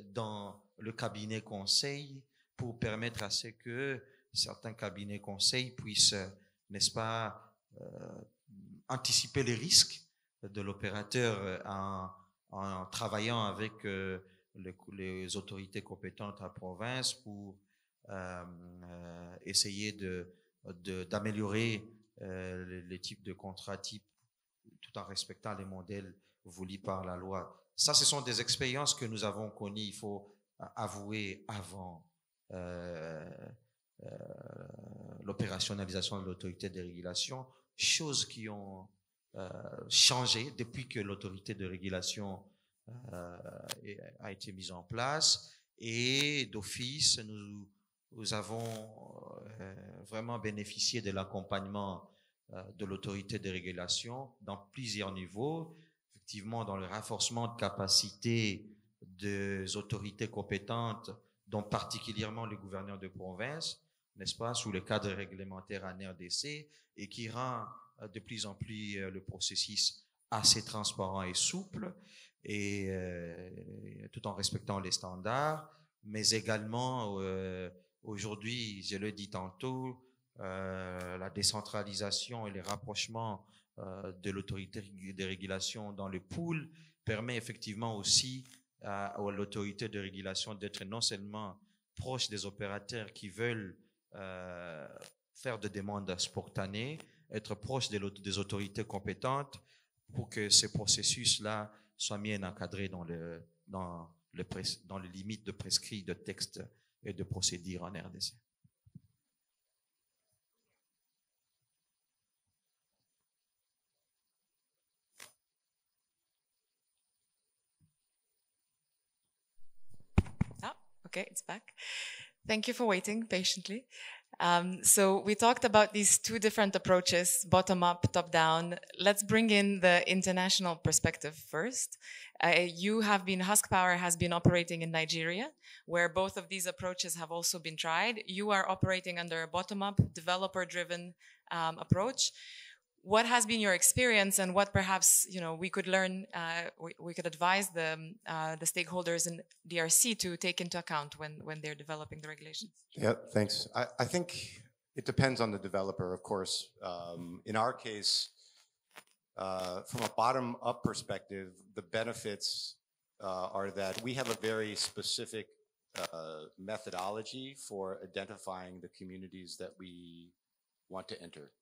dans le cabinet conseil pour permettre à ce que certains cabinets conseils puissent, n'est-ce pas, anticiper les risques de l'opérateur en travaillant avec les autorités compétentes à la province pour essayer d'améliorer les types de contrats types tout en respectant les modèles voulus par la loi. Ça, ce sont des expériences que nous avons connues, il faut avouer, avant l'opérationnalisation de l'autorité de régulation, choses qui ont changé depuis que l'autorité de régulation a été mise en place. Et d'office, nous avons vraiment bénéficié de l'accompagnement de l'autorité de régulation dans plusieurs niveaux, effectivement dans le renforcement de capacité des autorités compétentes, dont particulièrement le gouverneur de province, n'est-ce pas, sous le cadre réglementaire en RDC, et qui rend de plus en plus le processus assez transparent et souple, et tout en respectant les standards, mais également aujourd'hui, je le dis tantôt, la décentralisation et les rapprochements de l'autorité de régulation dans le pool permet effectivement aussi à l'autorité de régulation d'être non seulement proche des opérateurs qui veulent faire des demandes spontanées, être proche des autorités compétentes pour que ce processus-là soit bien encadré dans les limites de prescrits de textes et de procédures en RDC. Okay, it's back. Thank you for waiting patiently. So we talked about these two different approaches, bottom up, top down. Let's bring in the international perspective first. Husk Power has been operating in Nigeria, where both of these approaches have also been tried. You are operating under a bottom up, developer driven approach. What has been your experience, and what perhaps we could learn? We could advise the stakeholders in DRC to take into account when they're developing the regulations. Yeah, thanks. I think it depends on the developer, of course. In our case, from a bottom-up perspective, the benefits are that we have a very specific methodology for identifying the communities that we want to enter.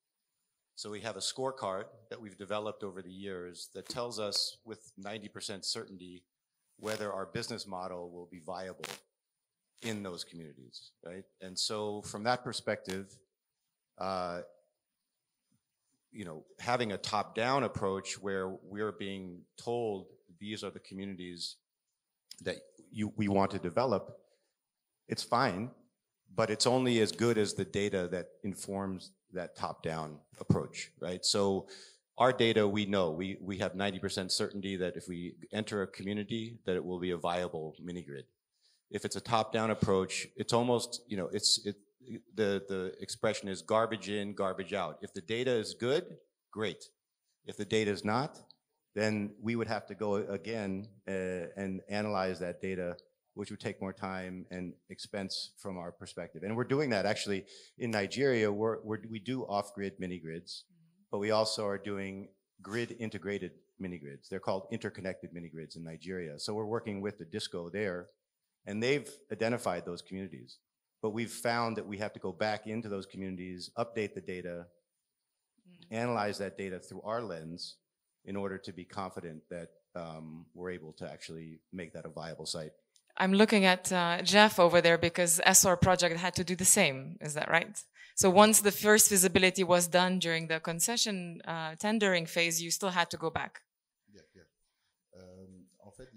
So we have a scorecard that we've developed over the years that tells us with 90% certainty whether our business model will be viable in those communities, right? And so from that perspective, having a top-down approach where we're being told these are the communities that we want to develop, it's fine, but it's only as good as the data that informs that top-down approach, right? So our data, we know, we have 90% certainty that if we enter a community, that it will be a viable mini grid. If it's a top-down approach, it's almost, you know, the expression is garbage in, garbage out. If the data is good, great. If the data is not, then we would have to go again and analyze that data, which would take more time and expense from our perspective. And we're doing that actually in Nigeria. We do off-grid mini grids, but we also are doing grid integrated mini grids. They're called interconnected mini grids in Nigeria. So we're working with the DISCO there, and they've identified those communities. But we've found that we have to go back into those communities, update the data, analyze that data through our lens in order to be confident that we're able to actually make that a viable site. I'm looking at Jeff over there because Essor project had to do the same. Is that right? So once the first feasibility was done during the concession tendering phase, you still had to go back. Yeah. En fait,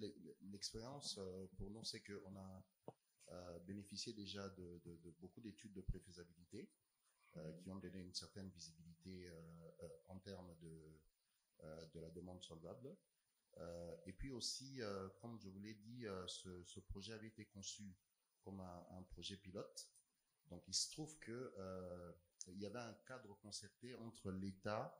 l'expérience pour nous, c'est qu'on a bénéficié déjà de beaucoup d'études de préfaisabilité qui ont donné une certaine visibilité en termes de la demande solvable. Et puis aussi, comme je vous l'ai dit, ce projet avait été conçu comme un projet pilote. Donc, il se trouve que il y avait un cadre concerté entre l'État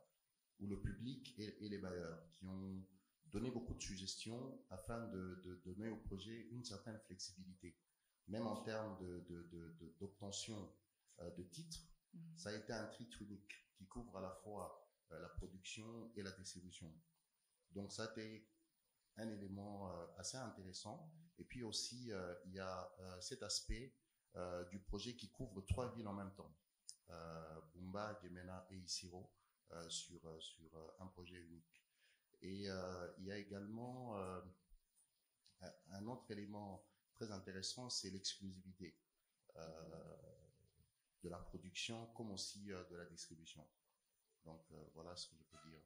ou le public et les bailleurs qui ont donné beaucoup de suggestions afin de donner au projet une certaine flexibilité. Même en termes d'obtention de titres, ça a été un titre unique qui couvre à la fois la production et la distribution. Donc, ça a été un élément assez intéressant. Et puis aussi, il y a cet aspect du projet qui couvre 3 villes en même temps. Bumba, Gemena et Isiro sur un projet unique. Et il y a également un autre élément très intéressant, c'est l'exclusivité de la production comme aussi de la distribution. Donc voilà ce que je peux dire.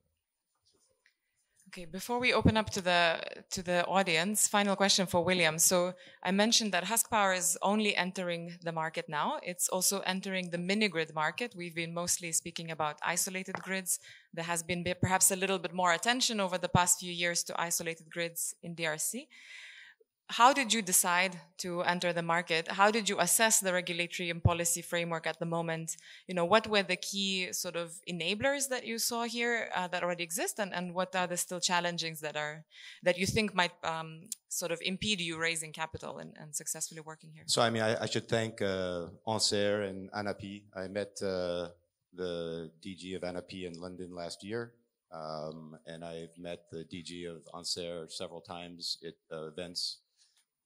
Okay, before we open up to the audience, final question for William. So I mentioned that Husk Power is only entering the market now. It's also entering the mini grid market. We've been mostly speaking about isolated grids. There has been perhaps a little bit more attention over the past few years to isolated grids in DRC. How did you decide to enter the market? How did you assess the regulatory and policy framework at the moment? You know, what were the key sort of enablers that you saw here that already exist, and what are the still challenges that you think might sort of impede you raising capital and successfully working here? So, I mean, I should thank Anser and ANAPI. I met the DG of ANAPI in London last year, and I've met the DG of Anser several times at events.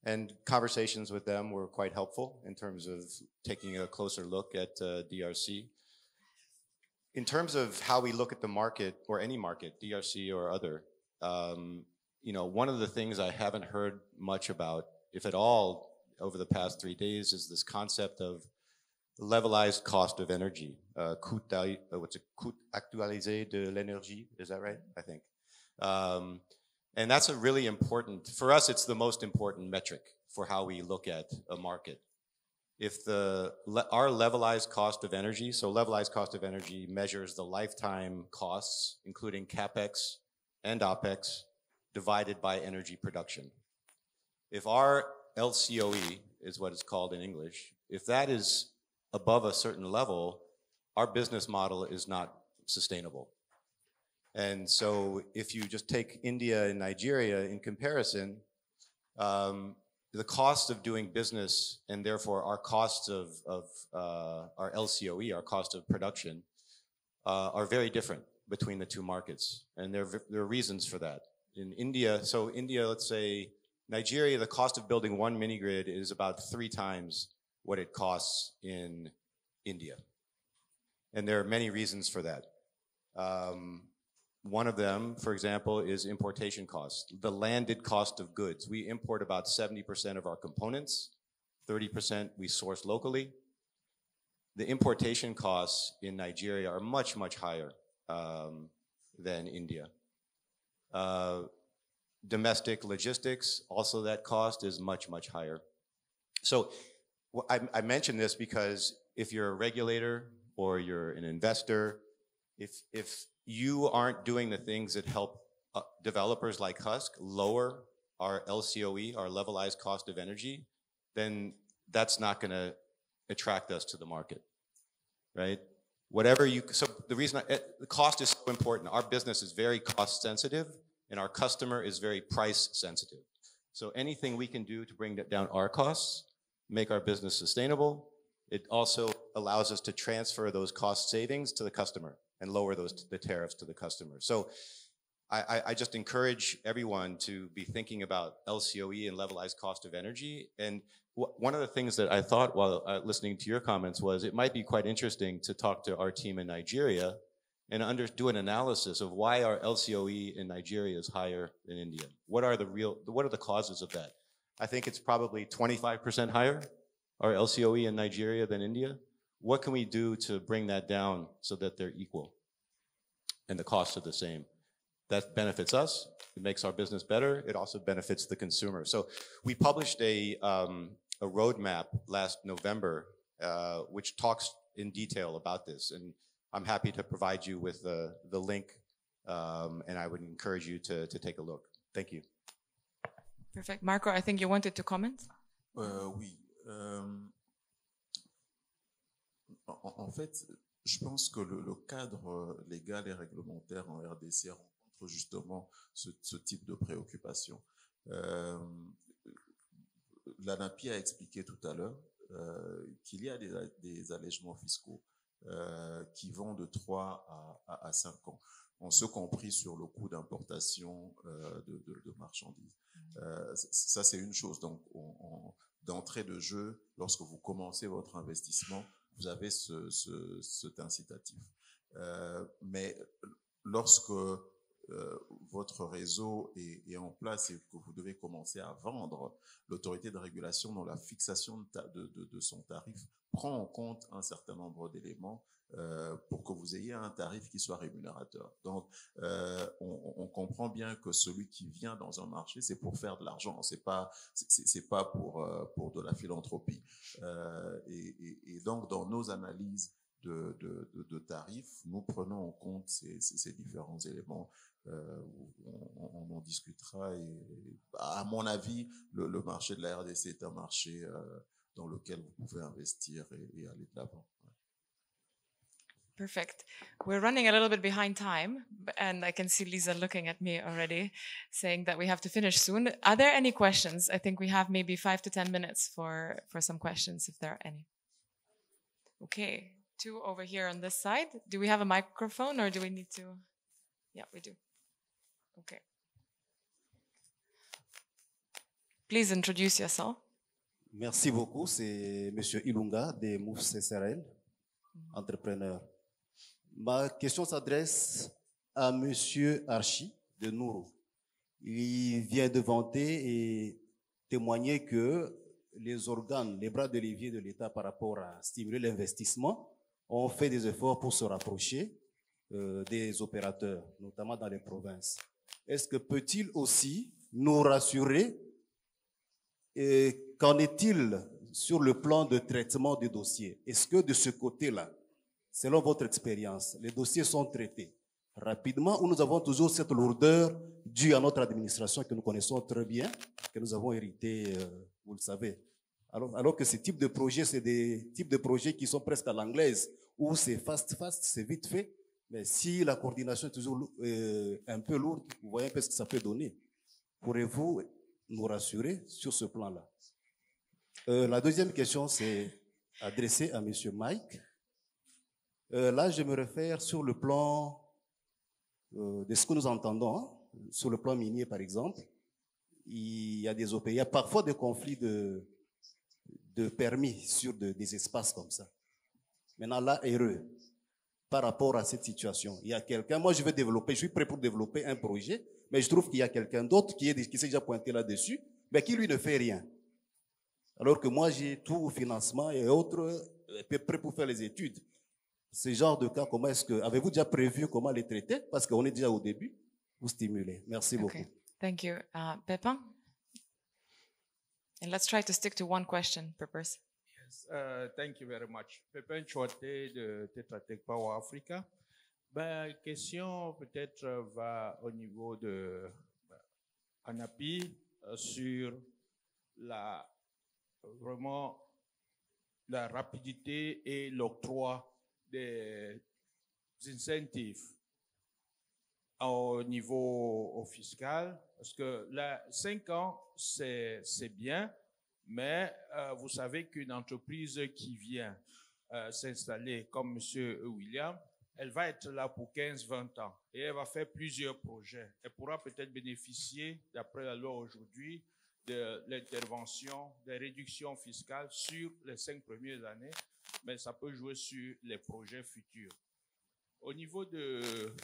And conversations with them were quite helpful in terms of taking a closer look at DRC. In terms of how we look at the market, or any market, DRC or other, you know, one of the things I haven't heard much about, if at all, over the past 3 days is this concept of levelized cost of energy, coût actualisé de l'énergie, is that right? I think. And that's a really important, for us, it's the most important metric for how we look at a market. If our levelized cost of energy, so levelized cost of energy measures the lifetime costs, including CapEx and OpEx, divided by energy production. If our LCOE is what it's called in English, if that is above a certain level, our business model is not sustainable. And so if you just take India and Nigeria in comparison, the cost of doing business and therefore our costs of our LCOE, our cost of production, are very different between the two markets. And there are reasons for that. In India, so India, let's say Nigeria, the cost of building one mini grid is about 3 times what it costs in India. And there are many reasons for that. One of them, for example, is importation costs, the landed cost of goods. We import about 70% of our components, 30% we source locally. The importation costs in Nigeria are much, much higher than India. Domestic logistics, also that cost is much, much higher. So I mention this because if you're a regulator or you're an investor, if you aren't doing the things that help developers like Husk lower our LCOE, our levelized cost of energy, then that's not going to attract us to the market, right? So the reason the cost is so important. Our business is very cost sensitive and our customer is very price sensitive. So anything we can do to bring down our costs, make our business sustainable, it also allows us to transfer those cost savings to the customer and lower the tariffs to the customer. So I just encourage everyone to be thinking about LCOE and levelized cost of energy. And one of the things that I thought while listening to your comments was it might be quite interesting to talk to our team in Nigeria and do an analysis of why our LCOE in Nigeria is higher than India. What are the causes of that? I think it's probably 25% higher, our LCOE in Nigeria than India. What can we do to bring that down so that they're equal and the costs are the same? That benefits us. It makes our business better. It also benefits the consumer. So we published a roadmap last November, which talks in detail about this. And I'm happy to provide you with the link, and I would encourage you to take a look. Thank you. Perfect. Marco, I think you wanted to comment? Oui. En fait, je pense que le cadre légal et réglementaire en RDC rencontre justement ce type de préoccupation. L'ANAPI a expliqué tout à l'heure qu'il y a des allègements fiscaux qui vont de 3 à 5 ans, en ce compris sur le coût d'importation de marchandises. Ça, c'est une chose. Donc, d'entrée de jeu, lorsque vous commencez votre investissement, vous avez cet incitatif. Mais lorsque votre réseau est en place et que vous devez commencer à vendre, l'autorité de régulation dans la fixation de son tarif prend en compte un certain nombre d'éléments pour que vous ayez un tarif qui soit rémunérateur. Donc, on comprend bien que celui qui vient dans un marché, c'est pour faire de l'argent, c'est pas pour de la philanthropie. Et donc, dans nos analyses de tarifs, nous prenons en compte ces différents éléments. On en discutera et à mon avis, le marché de la RDC est un marché dans lequel vous pouvez investir et aller de l'avant. Perfect. We're running a little bit behind time, and I can see Lisa looking at me already, saying that we have to finish soon. Are there any questions? I think we have maybe 5 to 10 minutes for some questions, if there are any. Okay, 2 over here on this side. Do we have a microphone, or do we need to? Yeah, we do. Okay. Please introduce yourself. Merci beaucoup. C'est M. Ilunga de Moves SRL, entrepreneur. Ma question s'adresse à M. Archi de Nourou. Il vient de vanter et témoigner que les organes, les bras de levier de l'État par rapport à stimuler l'investissement ont fait des efforts pour se rapprocher des opérateurs, notamment dans les provinces. Est-ce que peut-il aussi nous rassurer? Qu'en est-il sur le plan de traitement des dossiers? Est-ce que de ce côté-là, selon votre expérience, les dossiers sont traités rapidement ou nous avons toujours cette lourdeur due à notre administration que nous connaissons très bien, que nous avons hérité, vous le savez? Alors que ce type de projet, c'est des types de projets qui sont presque à l'anglaise, où c'est fast, c'est vite fait. Mais si la coordination est toujours un peu lourde, vous voyez un peu ce que ça peut donner. Pourrez-vous nous rassurer sur ce plan-là? La deuxième question, c'est adressée à M. Mike. Là, je me réfère sur le plan de ce que nous entendons, hein, sur le plan minier, par exemple. Il y a des OP, il y a parfois des conflits de permis sur des espaces comme ça. Maintenant, là, RE, par rapport à cette situation, il y a quelqu'un, moi je vais développer, je suis prêt pour développer un projet, mais je trouve qu'il y a quelqu'un d'autre qui s'est déjà pointé là-dessus, mais qui lui ne fait rien. Alors que moi j'ai tout au financement et autres, prêt pour faire les études. Ce genre de cas, comment est-ce que, avez-vous déjà prévu comment les traiter? Parce qu'on est déjà au début, pour stimuler. Merci beaucoup. Thank you. Pepin? And let's try to stick to one question per person. Yes, thank you very much. Pepin Chouate de Tetra Tech Power Africa. Ben, question peut-être va au niveau de ANAPI sur vraiment la rapidité et l'octroi des incentives au niveau fiscal, parce que là, 5 ans, c'est bien, mais vous savez qu'une entreprise qui vient s'installer comme M. William, elle va être là pour 15-20 ans et elle va faire plusieurs projets. Elle pourra peut-être bénéficier, d'après la loi aujourd'hui, de l'intervention, des réductions fiscales sur les 5 premières années, mais ça peut jouer sur les projets futurs. Au niveau de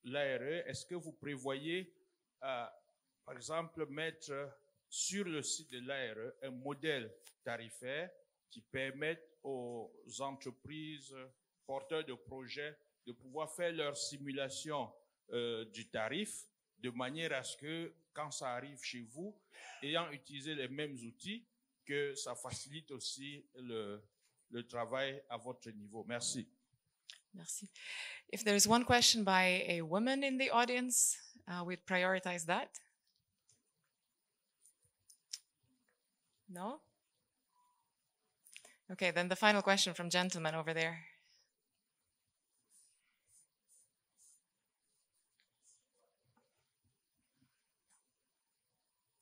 l'ARE, est-ce que vous prévoyez, par exemple, mettre sur le site de l'ARE un modèle tarifaire qui permette aux entreprises porteurs de projets de pouvoir faire leur simulation du tarif de manière à ce que quand ça arrive chez vous, ayant utilisé les mêmes outils, que ça facilite aussi le travail à votre niveau. Merci. Merci. If there's one question by a woman in the audience, we'd prioritize that. No? Okay, then the final question from gentleman over there.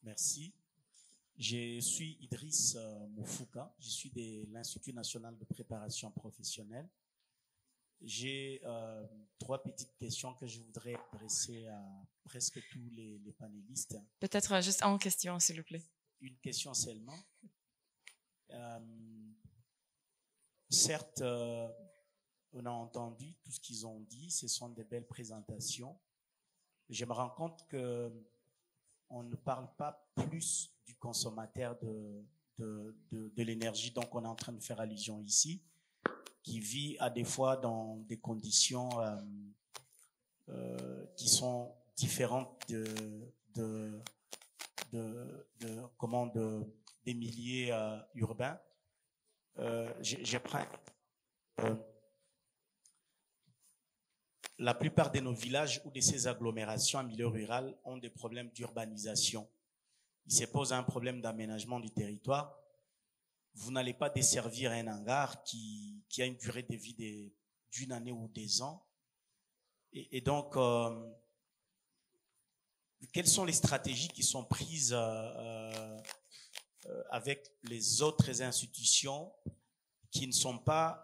Merci. Je suis Idriss Moufouka. Je suis de l'Institut national de préparation professionnelle. J'ai 3 petites questions que je voudrais adresser à presque tous les panélistes. Peut-être juste en question, s'il vous plaît. Une question seulement. Certes, on a entendu tout ce qu'ils ont dit. Ce sont des belles présentations. Je me rends compte que on ne parle pas plus du consommateur de l'énergie, donc on est en train de faire allusion ici, qui vit à des fois dans des conditions qui sont différentes des milieux urbains. Je prends la plupart de nos villages ou de ces agglomérations en milieu rural ont des problèmes d'urbanisation. Il se pose un problème d'aménagement du territoire. Vous n'allez pas desservir un hangar qui a une durée de vie d'une année ou 2 ans. Et donc, quelles sont les stratégies qui sont prises avec les autres institutions qui ne sont pas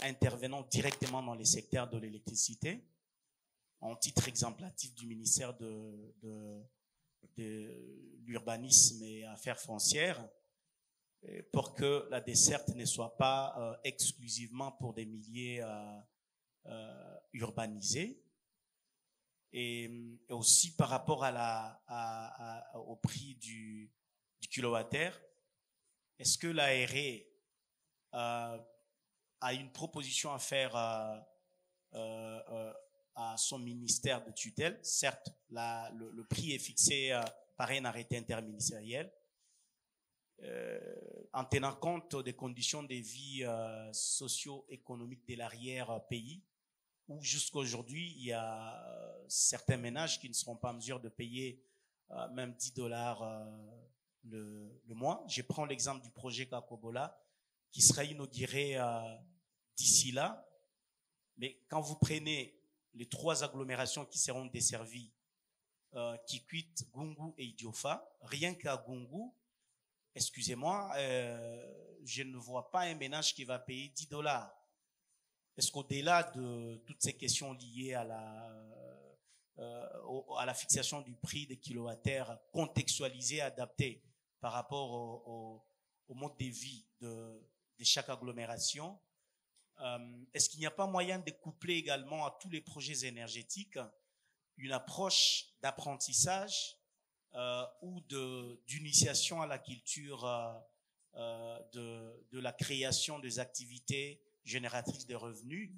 intervenant directement dans les secteurs de l'électricité, en titre exemplatif du ministère de l'urbanisme et affaires foncières, pour que la desserte ne soit pas exclusivement pour des milieux urbanisés, et aussi par rapport au prix du kilowattheure. Est-ce que l'ARE a une proposition à faire à son ministère de tutelle? Certes, le prix est fixé par un arrêté interministériel, en tenant compte des conditions de vie socio-économiques de l'arrière-pays, où jusqu'à aujourd'hui, il y a certains ménages qui ne seront pas en mesure de payer même $10 le mois. Je prends l'exemple du projet Kakobola, qui sera inauguré d'ici là. Mais quand vous prenez les 3 agglomérations qui seront desservies, Kikwit, Gungu et Idiofa, rien qu'à Gungu, excusez-moi, je ne vois pas un ménage qui va payer $10. Est-ce qu'au-delà de toutes ces questions liées à la fixation du prix des kilowattheures contextualisé, adapté par rapport au mode de vie de chaque agglomération, est-ce qu'il n'y a pas moyen de coupler également à tous les projets énergétiques une approche d'apprentissage ou d'initiation à la culture de la création des activités génératrices de revenus,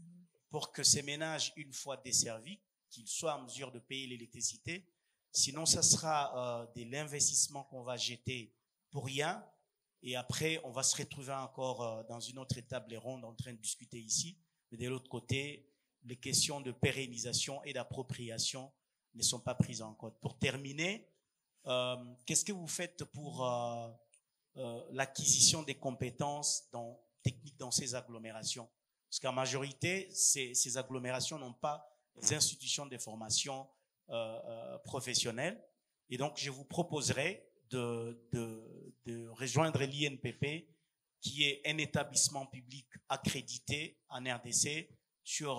pour que ces ménages, une fois desservis, qu'ils soient en mesure de payer l'électricité? Sinon, ça sera de l'investissement qu'on va jeter pour rien. Et après, on va se retrouver encore dans une autre table ronde en train de discuter ici. Mais de l'autre côté, les questions de pérennisation et d'appropriation ne sont pas prises en compte. Pour terminer, qu'est-ce que vous faites pour l'acquisition des compétences techniques dans ces agglomérations? Parce qu'en majorité, ces agglomérations n'ont pas des institutions de formation professionnelle. Et donc, je vous proposerai de rejoindre l'INPP, qui est un établissement public accrédité en RDC sur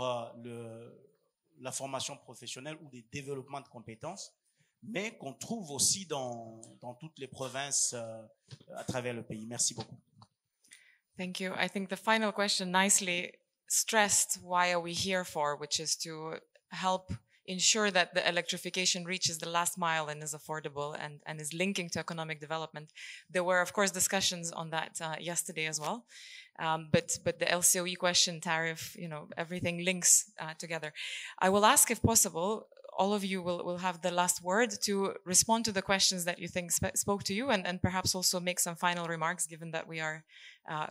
la formation professionnelle ou le développement de compétences, mais qu'on trouve aussi dans toutes les provinces à travers le pays. Merci beaucoup. Thank you. I think the final question nicely stressed why are we here for, which is to help ensure that the electrification reaches the last mile and is affordable and is linking to economic development. There were, of course, discussions on that yesterday as well. But the LCOE question, tariff, everything links together. I will ask, if possible, all of you will have the last word to respond to the questions that you think spoke to you, and perhaps also make some final remarks, given that we are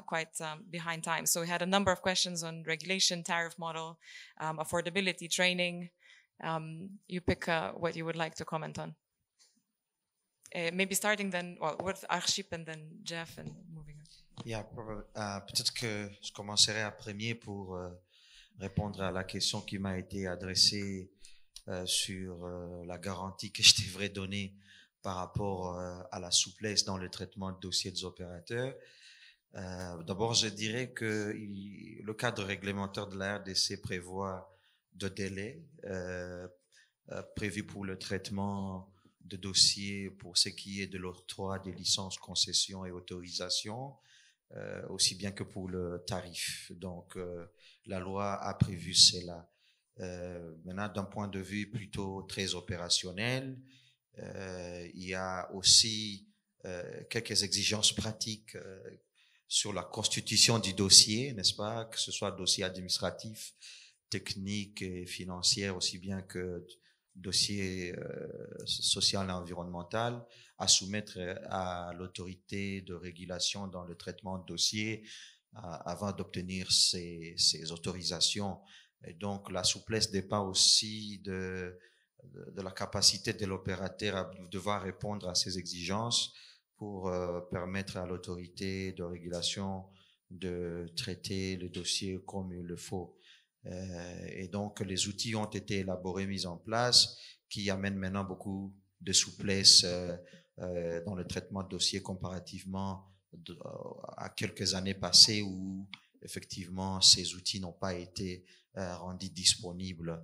quite behind time. So we had a number of questions on regulation, tariff model, affordability, training. You pick what you would like to comment on. Maybe starting then with Archip and then Jeff and moving on. Yeah, peut-être que je commencerai à premier pour répondre à la question qui m'a été adressée sur la garantie que je devrais donner par rapport à la souplesse dans le traitement de dossiers des opérateurs. D'abord, je dirais que le cadre réglementaire de la RDC prévoit de délai prévu pour le traitement de dossiers pour ce qui est de l'octroi des licences, concessions et autorisations, aussi bien que pour le tarif. Donc, la loi a prévu cela. Maintenant, d'un point de vue plutôt très opérationnel, il y a aussi quelques exigences pratiques sur la constitution du dossier, n'est-ce pas, que ce soit dossier administratif, technique et financière, aussi bien que dossier social et environnemental, à soumettre à l'autorité de régulation dans le traitement de dossier avant d'obtenir ces autorisations. Et donc, la souplesse dépend aussi de la capacité de l'opérateur à devoir répondre à ces exigences pour permettre à l'autorité de régulation de traiter le dossier comme il le faut. Et donc, les outils ont été élaborés, mis en place, qui amènent maintenant beaucoup de souplesse dans le traitement de dossiers comparativement à quelques années passées où, effectivement, ces outils n'ont pas été rendus disponibles.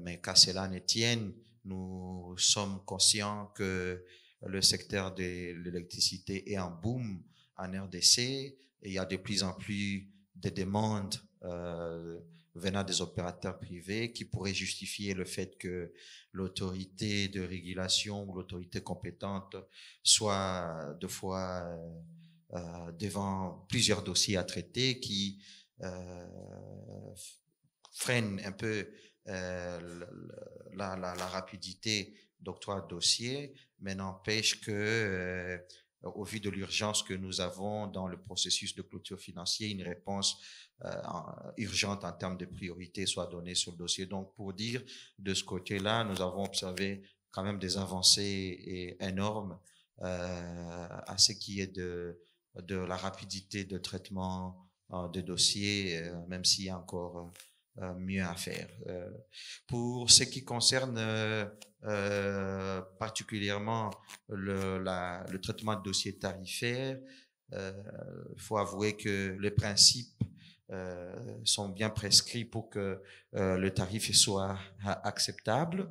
Mais qu'à cela ne tienne, nous sommes conscients que le secteur de l'électricité est en boom en RDC et il y a de plus en plus de demandes venant des opérateurs privés qui pourraient justifier le fait que l'autorité de régulation ou l'autorité compétente soit deux fois devant plusieurs dossiers à traiter qui freinent un peu la rapidité d'octroi de dossier, mais n'empêche que au vu de l'urgence que nous avons dans le processus de clôture financier, une réponse urgente en termes de priorité soit donnée sur le dossier. Donc, pour dire, de ce côté-là, nous avons observé quand même des avancées énormes à ce qui est de la rapidité de traitement de dossiers, même s'il y a encore mieux à faire. Pour ce qui concerne particulièrement le traitement de dossiers tarifaires, il faut avouer que les principes sont bien prescrits pour que le tarif soit acceptable,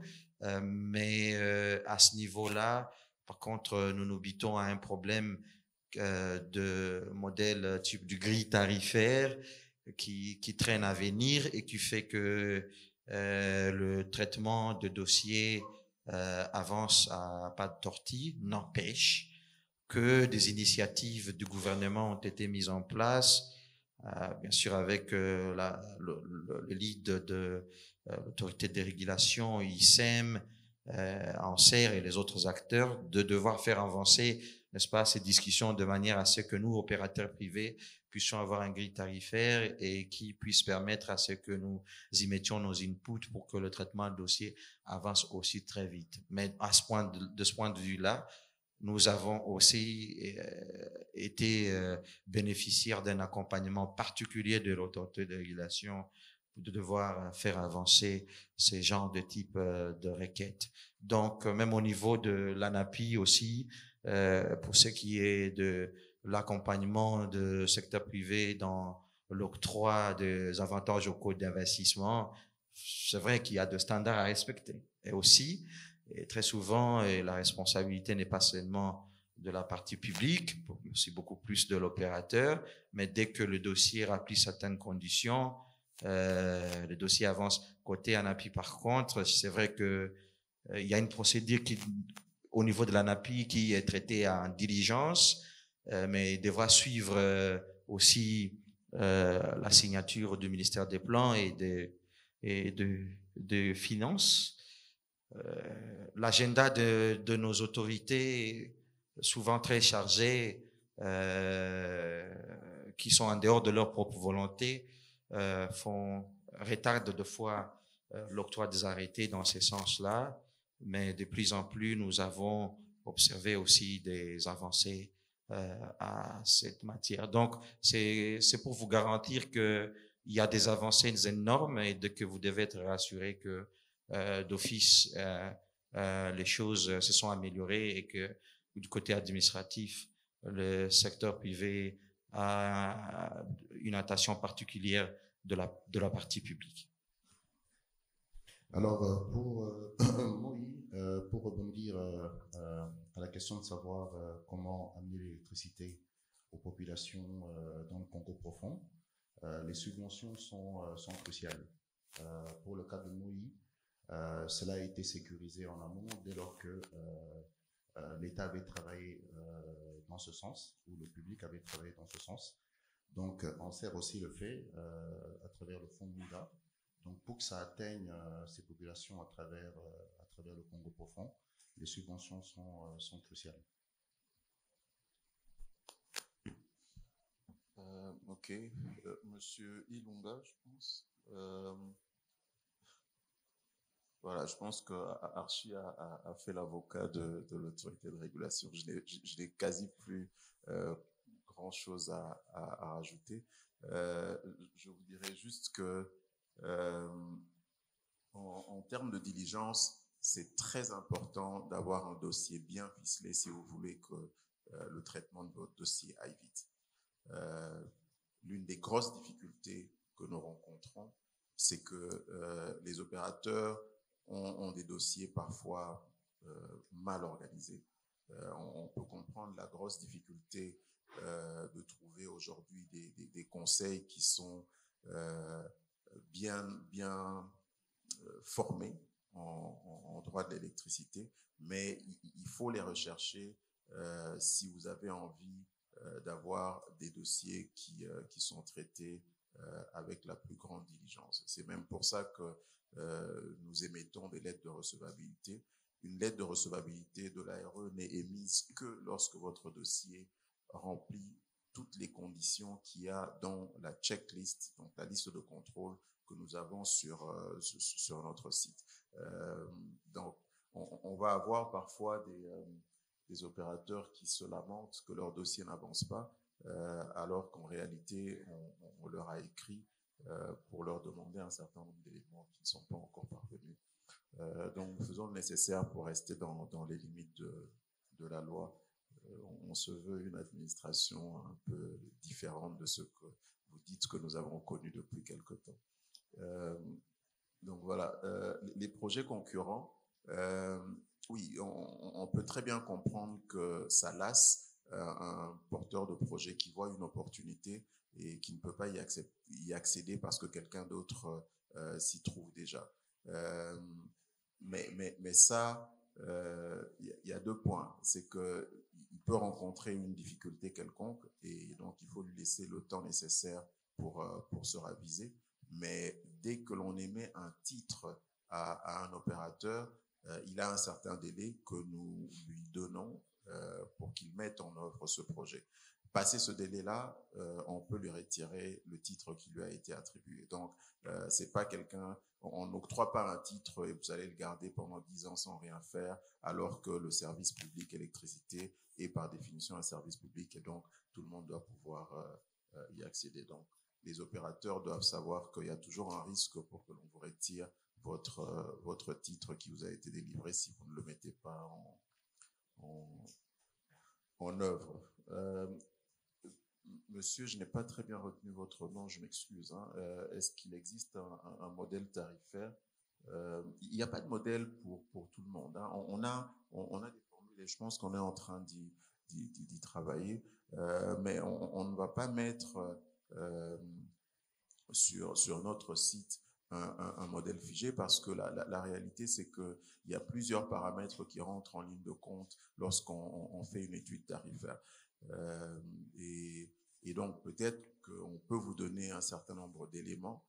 mais à ce niveau-là, par contre, nous butons à un problème de modèle type du grille tarifaire qui traîne à venir et qui fait que le traitement de dossiers avance à pas de tortille, n'empêche que des initiatives du gouvernement ont été mises en place, bien sûr avec le lead de l'autorité de régulation, ISEM, ANSER et les autres acteurs, de devoir faire avancer n'est-ce pas, ces discussions de manière à ce que nous, opérateurs privés, puissions avoir un grille tarifaire et qui puisse permettre à ce que nous y mettions nos inputs pour que le traitement de dossier avance aussi très vite. Mais à ce point de ce point de vue-là, nous avons aussi été bénéficiaires d'un accompagnement particulier de l'autorité de régulation de devoir faire avancer ces genres de type de requêtes. Donc, même au niveau de l'ANAPI aussi, pour ce qui est de l'accompagnement du secteur privé dans l'octroi des avantages au coût d'investissement, c'est vrai qu'il y a des standards à respecter. Et aussi, et très souvent, la responsabilité n'est pas seulement de la partie publique, c'est beaucoup plus de l'opérateur, mais dès que le dossier remplit certaines conditions, le dossier avance. Côté ANAPI, par contre, c'est vrai que il y a une procédure qui, au niveau de l'ANAPI, qui est traitée en diligence, mais il devra suivre aussi la signature du ministère des Plans et de Finances. L'agenda de nos autorités, souvent très chargé, qui sont en dehors de leur propre volonté, retardent de fois l'octroi des arrêtés dans ces sens-là, mais de plus en plus, nous avons observé aussi des avancées à cette matière. Donc, c'est pour vous garantir qu'il y a des avancées énormes et que vous devez être rassurés que d'office, les choses se sont améliorées et que du côté administratif, le secteur privé a une attention particulière de la partie publique. Alors, pour Moïse, pour rebondir à la question de savoir comment amener l'électricité aux populations dans le Congo profond, les subventions sont cruciales. Pour le cas de Moïse, cela a été sécurisé en amont dès lors que l'État avait travaillé dans ce sens, ou le public avait travaillé dans ce sens. Donc, on sert aussi le fait à travers le fonds MIDA. Donc, pour que ça atteigne ces populations à travers le Congo profond, les subventions sont cruciales. Ok. Monsieur Ilunga, je pense. Voilà, je pense que Archie a fait l'avocat de l'autorité de régulation. Je n'ai quasi plus grand-chose à rajouter. Je vous dirais juste que en termes de diligence, c'est très important d'avoir un dossier bien ficelé si vous voulez que le traitement de votre dossier aille vite. L'une des grosses difficultés que nous rencontrons, c'est que les opérateurs ont des dossiers parfois mal organisés. On peut comprendre la grosse difficulté de trouver aujourd'hui des conseils qui sont bien formés en droit de l'électricité, mais il faut les rechercher si vous avez envie d'avoir des dossiers qui sont traités avec la plus grande diligence. C'est même pour ça que nous émettons des lettres de recevabilité. Une lettre de recevabilité de l'ARE n'est émise que lorsque votre dossier remplit toutes les conditions qu'il y a dans la checklist, donc la liste de contrôle que nous avons sur notre site. Donc, on va avoir parfois des opérateurs qui se lamentent que leur dossier n'avance pas, alors qu'en réalité, on leur a écrit pour leur demander un certain nombre d'éléments qui ne sont pas encore parvenus. Donc, nous faisons le nécessaire pour rester dans les limites de la loi. On se veut une administration un peu différente de ce que vous dites que nous avons connu depuis quelque temps. Donc voilà, les projets concurrents, oui, on peut très bien comprendre que ça lasse un porteur de projet qui voit une opportunité et qui ne peut pas y accéder parce que quelqu'un d'autre s'y trouve déjà. Mais ça, il y a deux points. C'est qu'il peut rencontrer une difficulté quelconque et donc il faut lui laisser le temps nécessaire pour se raviser. Mais dès que l'on émet un titre à un opérateur, il a un certain délai que nous lui donnons pour qu'il mette en œuvre ce projet. Passé ce délai-là, on peut lui retirer le titre qui lui a été attribué. Donc, c'est pas quelqu'un, on n'octroie pas un titre et vous allez le garder pendant 10 ans sans rien faire, alors que le service public électricité est par définition un service public et donc tout le monde doit pouvoir y accéder. Donc, les opérateurs doivent savoir qu'il y a toujours un risque pour que l'on vous retire votre titre qui vous a été délivré si vous ne le mettez pas en œuvre. Monsieur, je n'ai pas très bien retenu votre nom, je m'excuse. Hein. Est-ce qu'il existe un modèle tarifaire? Il n'y a pas de modèle pour tout le monde. Hein. On a des formules et je pense qu'on est en train d'y travailler, mais on ne va pas mettre sur notre site un modèle figé parce que la réalité, c'est qu'il y a plusieurs paramètres qui rentrent en ligne de compte lorsqu'on fait une étude tarifaire. Et donc, peut-être qu'on peut vous donner un certain nombre d'éléments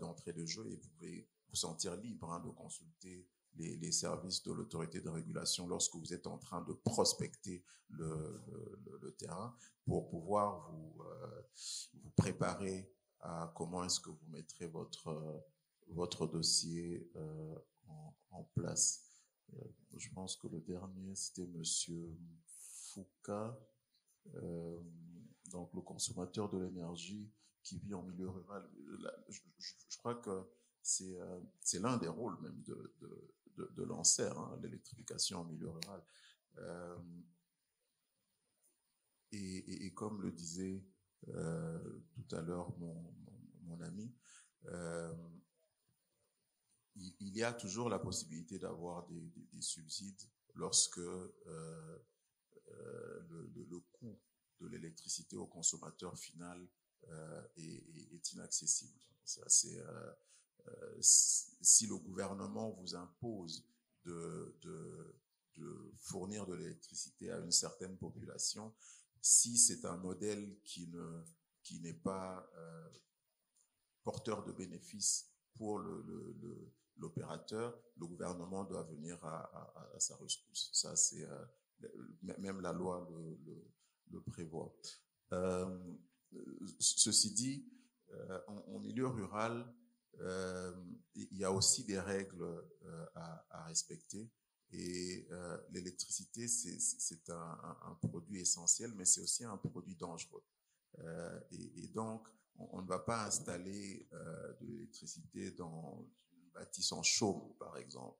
d'entrée de jeu et vous pouvez vous sentir libre de consulter les services de l'autorité de régulation lorsque vous êtes en train de prospecter le terrain pour pouvoir vous préparer à comment est-ce que vous mettrez votre dossier en place. Je pense que le dernier, c'était Monsieur Foucault, donc le consommateur de l'énergie qui vit en milieu rural. Je crois que c'est l'un des rôles même de l'ANSER, hein, l'électrification en milieu rural. Et comme le disait tout à l'heure mon ami, il y a toujours la possibilité d'avoir des subsides lorsque le coût de l'électricité au consommateur final est inaccessible. Si le gouvernement vous impose de fournir de l'électricité à une certaine population, si c'est un modèle qui n'est pas porteur de bénéfices pour l'opérateur, le gouvernement doit venir à sa rescousse. Ça, c'est même la loi le prévoit. Ceci dit, en milieu rural, il y a aussi des règles à respecter. Et l'électricité, c'est un produit essentiel, mais c'est aussi un produit dangereux. Et donc, on ne va pas installer de l'électricité dans une bâtisse en chaume, par exemple.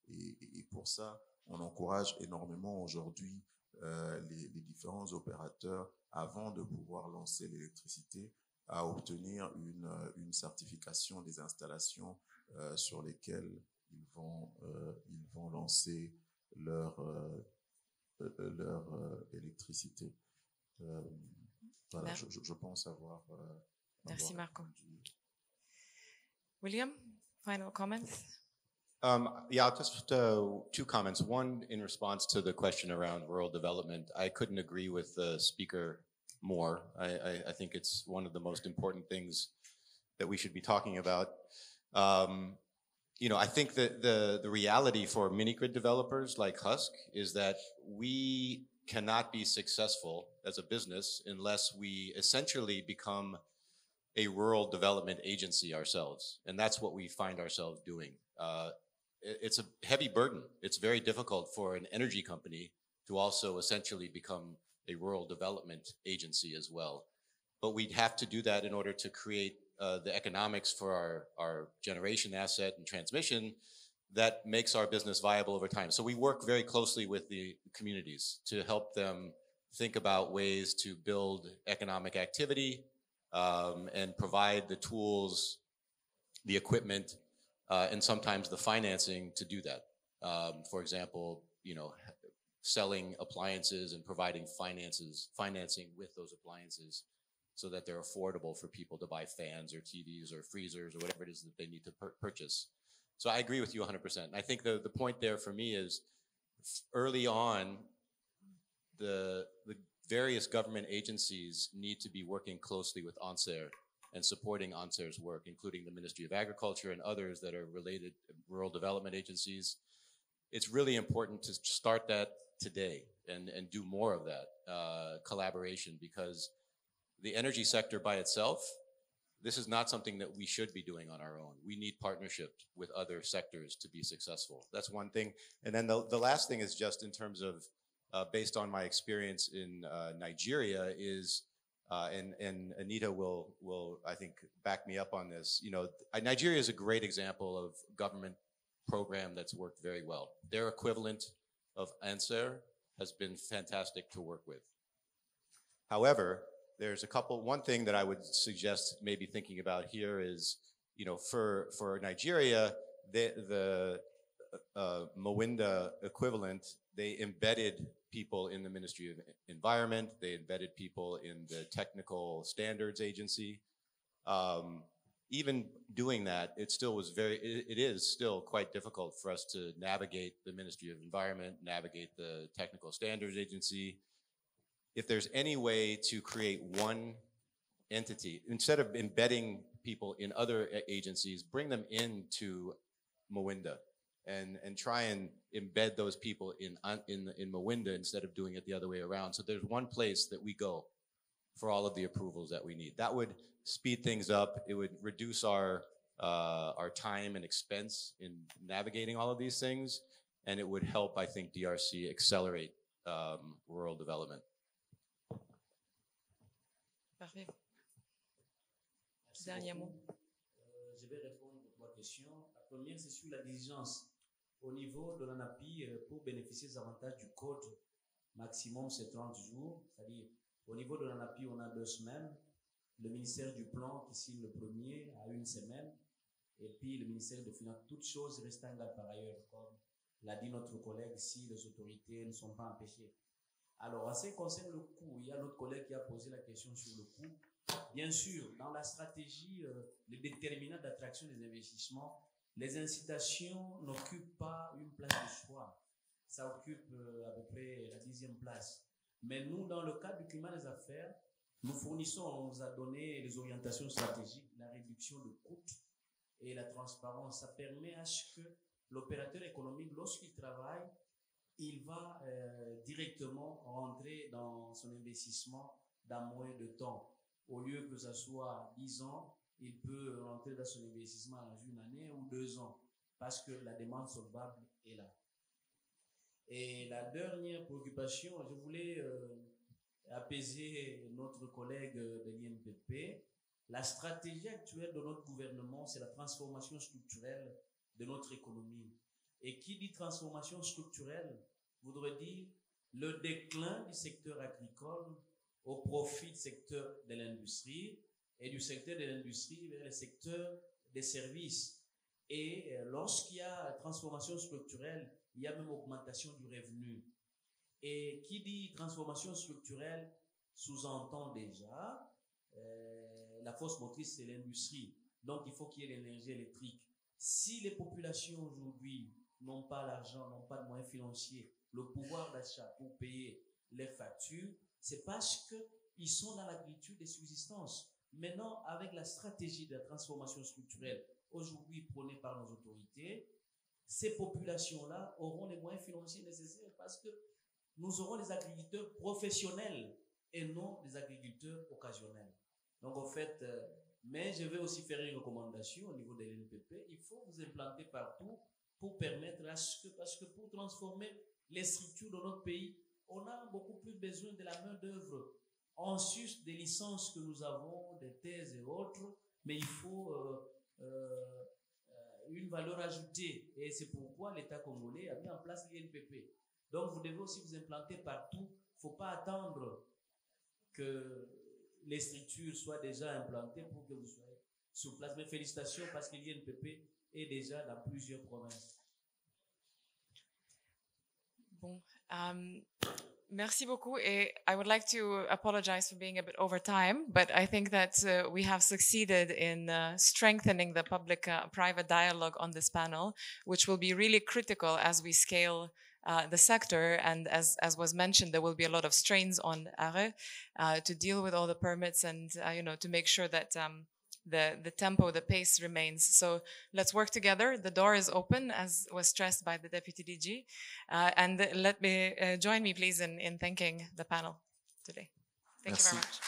Et pour ça, on encourage énormément aujourd'hui les différents opérateurs, avant de pouvoir lancer l'électricité, à obtenir une certification des installations sur lesquelles ils vont lancer leur électricité. Voilà, je pense avoir Merci Marco. William, final comments? Yeah, just two comments. One, in response to the question around rural development, I couldn't agree with the speaker more. I think it's one of the most important things that we should be talking about. You know, I think that the reality for mini-grid developers like Husk is that we cannot be successful as a business unless we essentially become a rural development agency ourselves. And that's what we find ourselves doing. It's a heavy burden. It's very difficult for an energy company to also essentially become a rural development agency as well. But we'd have to do that in order to create the economics for our generation asset and transmission that makes our business viable over time. So we work very closely with the communities to help them think about ways to build economic activity and provide the tools, the equipment, and sometimes the financing to do that. For example, you know, selling appliances and providing financing with those appliances so that they're affordable for people to buy fans or TVs or freezers or whatever it is that they need to purchase. So I agree with you 100%. I think the point there for me is early on, the various government agencies need to be working closely with ANSER and supporting ANSER's work, including the Ministry of Agriculture and others that are related rural development agencies. it's really important to start that today and do more of that collaboration, because the energy sector by itself, this is not something that we should be doing on our own. We need partnerships with other sectors to be successful. That's one thing. And then the last thing is just in terms of, based on my experience in Nigeria is, and Anita will I think back me up on this. You know, Nigeria is a great example of government program that's worked very well. Their equivalent of ANSER has been fantastic to work with. However, there's one thing that I would suggest maybe thinking about here is, you know, for Nigeria, the Mawinda equivalent, they embedded people in the Ministry of Environment, they embedded people in the Technical Standards Agency. Even doing that, it is still quite difficult for us to navigate the Ministry of Environment, navigate the Technical Standards Agency. If there's any way to create one entity, instead of embedding people in other agencies, bring them into Mawinda and try and embed those people in Mawinda instead of doing it the other way around. So there's one place that we go for all of the approvals that we need. That would speed things up. It would reduce our time and expense in navigating all of these things, and it would help, I think, DRC accelerate rural development. Parfait. Dernier mot. Je vais répondre aux trois questions. La première, c'est sur la diligence. Au niveau de l'ANAPI, pour bénéficier des avantages du code, maximum c'est 30 jours. C'est-à-dire, au niveau de l'ANAPI, on a 2 semaines. Le ministère du Plan qui signe le premier a 1 semaine. Et puis le ministère des Finances, toutes choses restent en garde par ailleurs, comme l'a dit notre collègue, si les autorités ne sont pas empêchées. Alors, en ce qui concerne le coût, il y a notre collègue qui a posé la question sur le coût. Bien sûr, dans la stratégie, les déterminants d'attraction des investissements, les incitations n'occupent pas une place de choix. Ça occupe à peu près la 10e place. Mais nous, dans le cadre du climat des affaires, nous fournissons, on vous a donné les orientations stratégiques, la réduction de coûts et la transparence. Ça permet à ce que l'opérateur économique, lorsqu'il travaille, il va directement rentrer dans son investissement dans moins de temps. Au lieu que ça soit 10 ans, il peut rentrer dans son investissement dans 1 année ou 2 ans, parce que la demande solvable est là. Et la dernière préoccupation, je voulais apaiser notre collègue de l'INPP. La stratégie actuelle de notre gouvernement, c'est la transformation structurelle de notre économie. Et qui dit transformation structurelle voudrait dire le déclin du secteur agricole au profit du secteur de l'industrie et du secteur de l'industrie vers le secteur des services. Et lorsqu'il y a transformation structurelle, il y a même augmentation du revenu. Et qui dit transformation structurelle sous-entend déjà la force motrice, c'est l'industrie. Donc, il faut qu'il y ait l'énergie électrique. Si les populations aujourd'hui n'ont pas l'argent, n'ont pas de moyens financiers, le pouvoir d'achat pour payer les factures, c'est parce qu'ils sont dans l'agriculture de subsistance. Maintenant, avec la stratégie de la transformation structurelle, aujourd'hui prônée par nos autorités, ces populations-là auront les moyens financiers nécessaires parce que nous aurons des agriculteurs professionnels et non des agriculteurs occasionnels. Donc, en fait, mais je vais aussi faire une recommandation au niveau de l'NPP. Il faut vous implanter partout pour permettre à ce que, parce que pour transformer les structures de notre pays, on a beaucoup plus besoin de la main-d'œuvre. En sus des licences que nous avons, des thèses et autres, mais il faut une valeur ajoutée. Et c'est pourquoi l'État congolais a mis en place l'INPP. Donc, vous devez aussi vous implanter partout. Il ne faut pas attendre que les structures soient déjà implantées pour que vous soyez sur place. Mais félicitations parce que l'INPP est déjà dans plusieurs provinces. Bon, merci beaucoup. I would like to apologize for being a bit over time, but I think that we have succeeded in strengthening the public-private dialogue on this panel, which will be really critical as we scale the sector. And as was mentioned, there will be a lot of strains on ARE to deal with all the permits and, to make sure that the tempo, the pace remains. So let's work together. The door is open, as was stressed by the Deputy DG. And join me, please, in thanking the panel today. Thank you very much.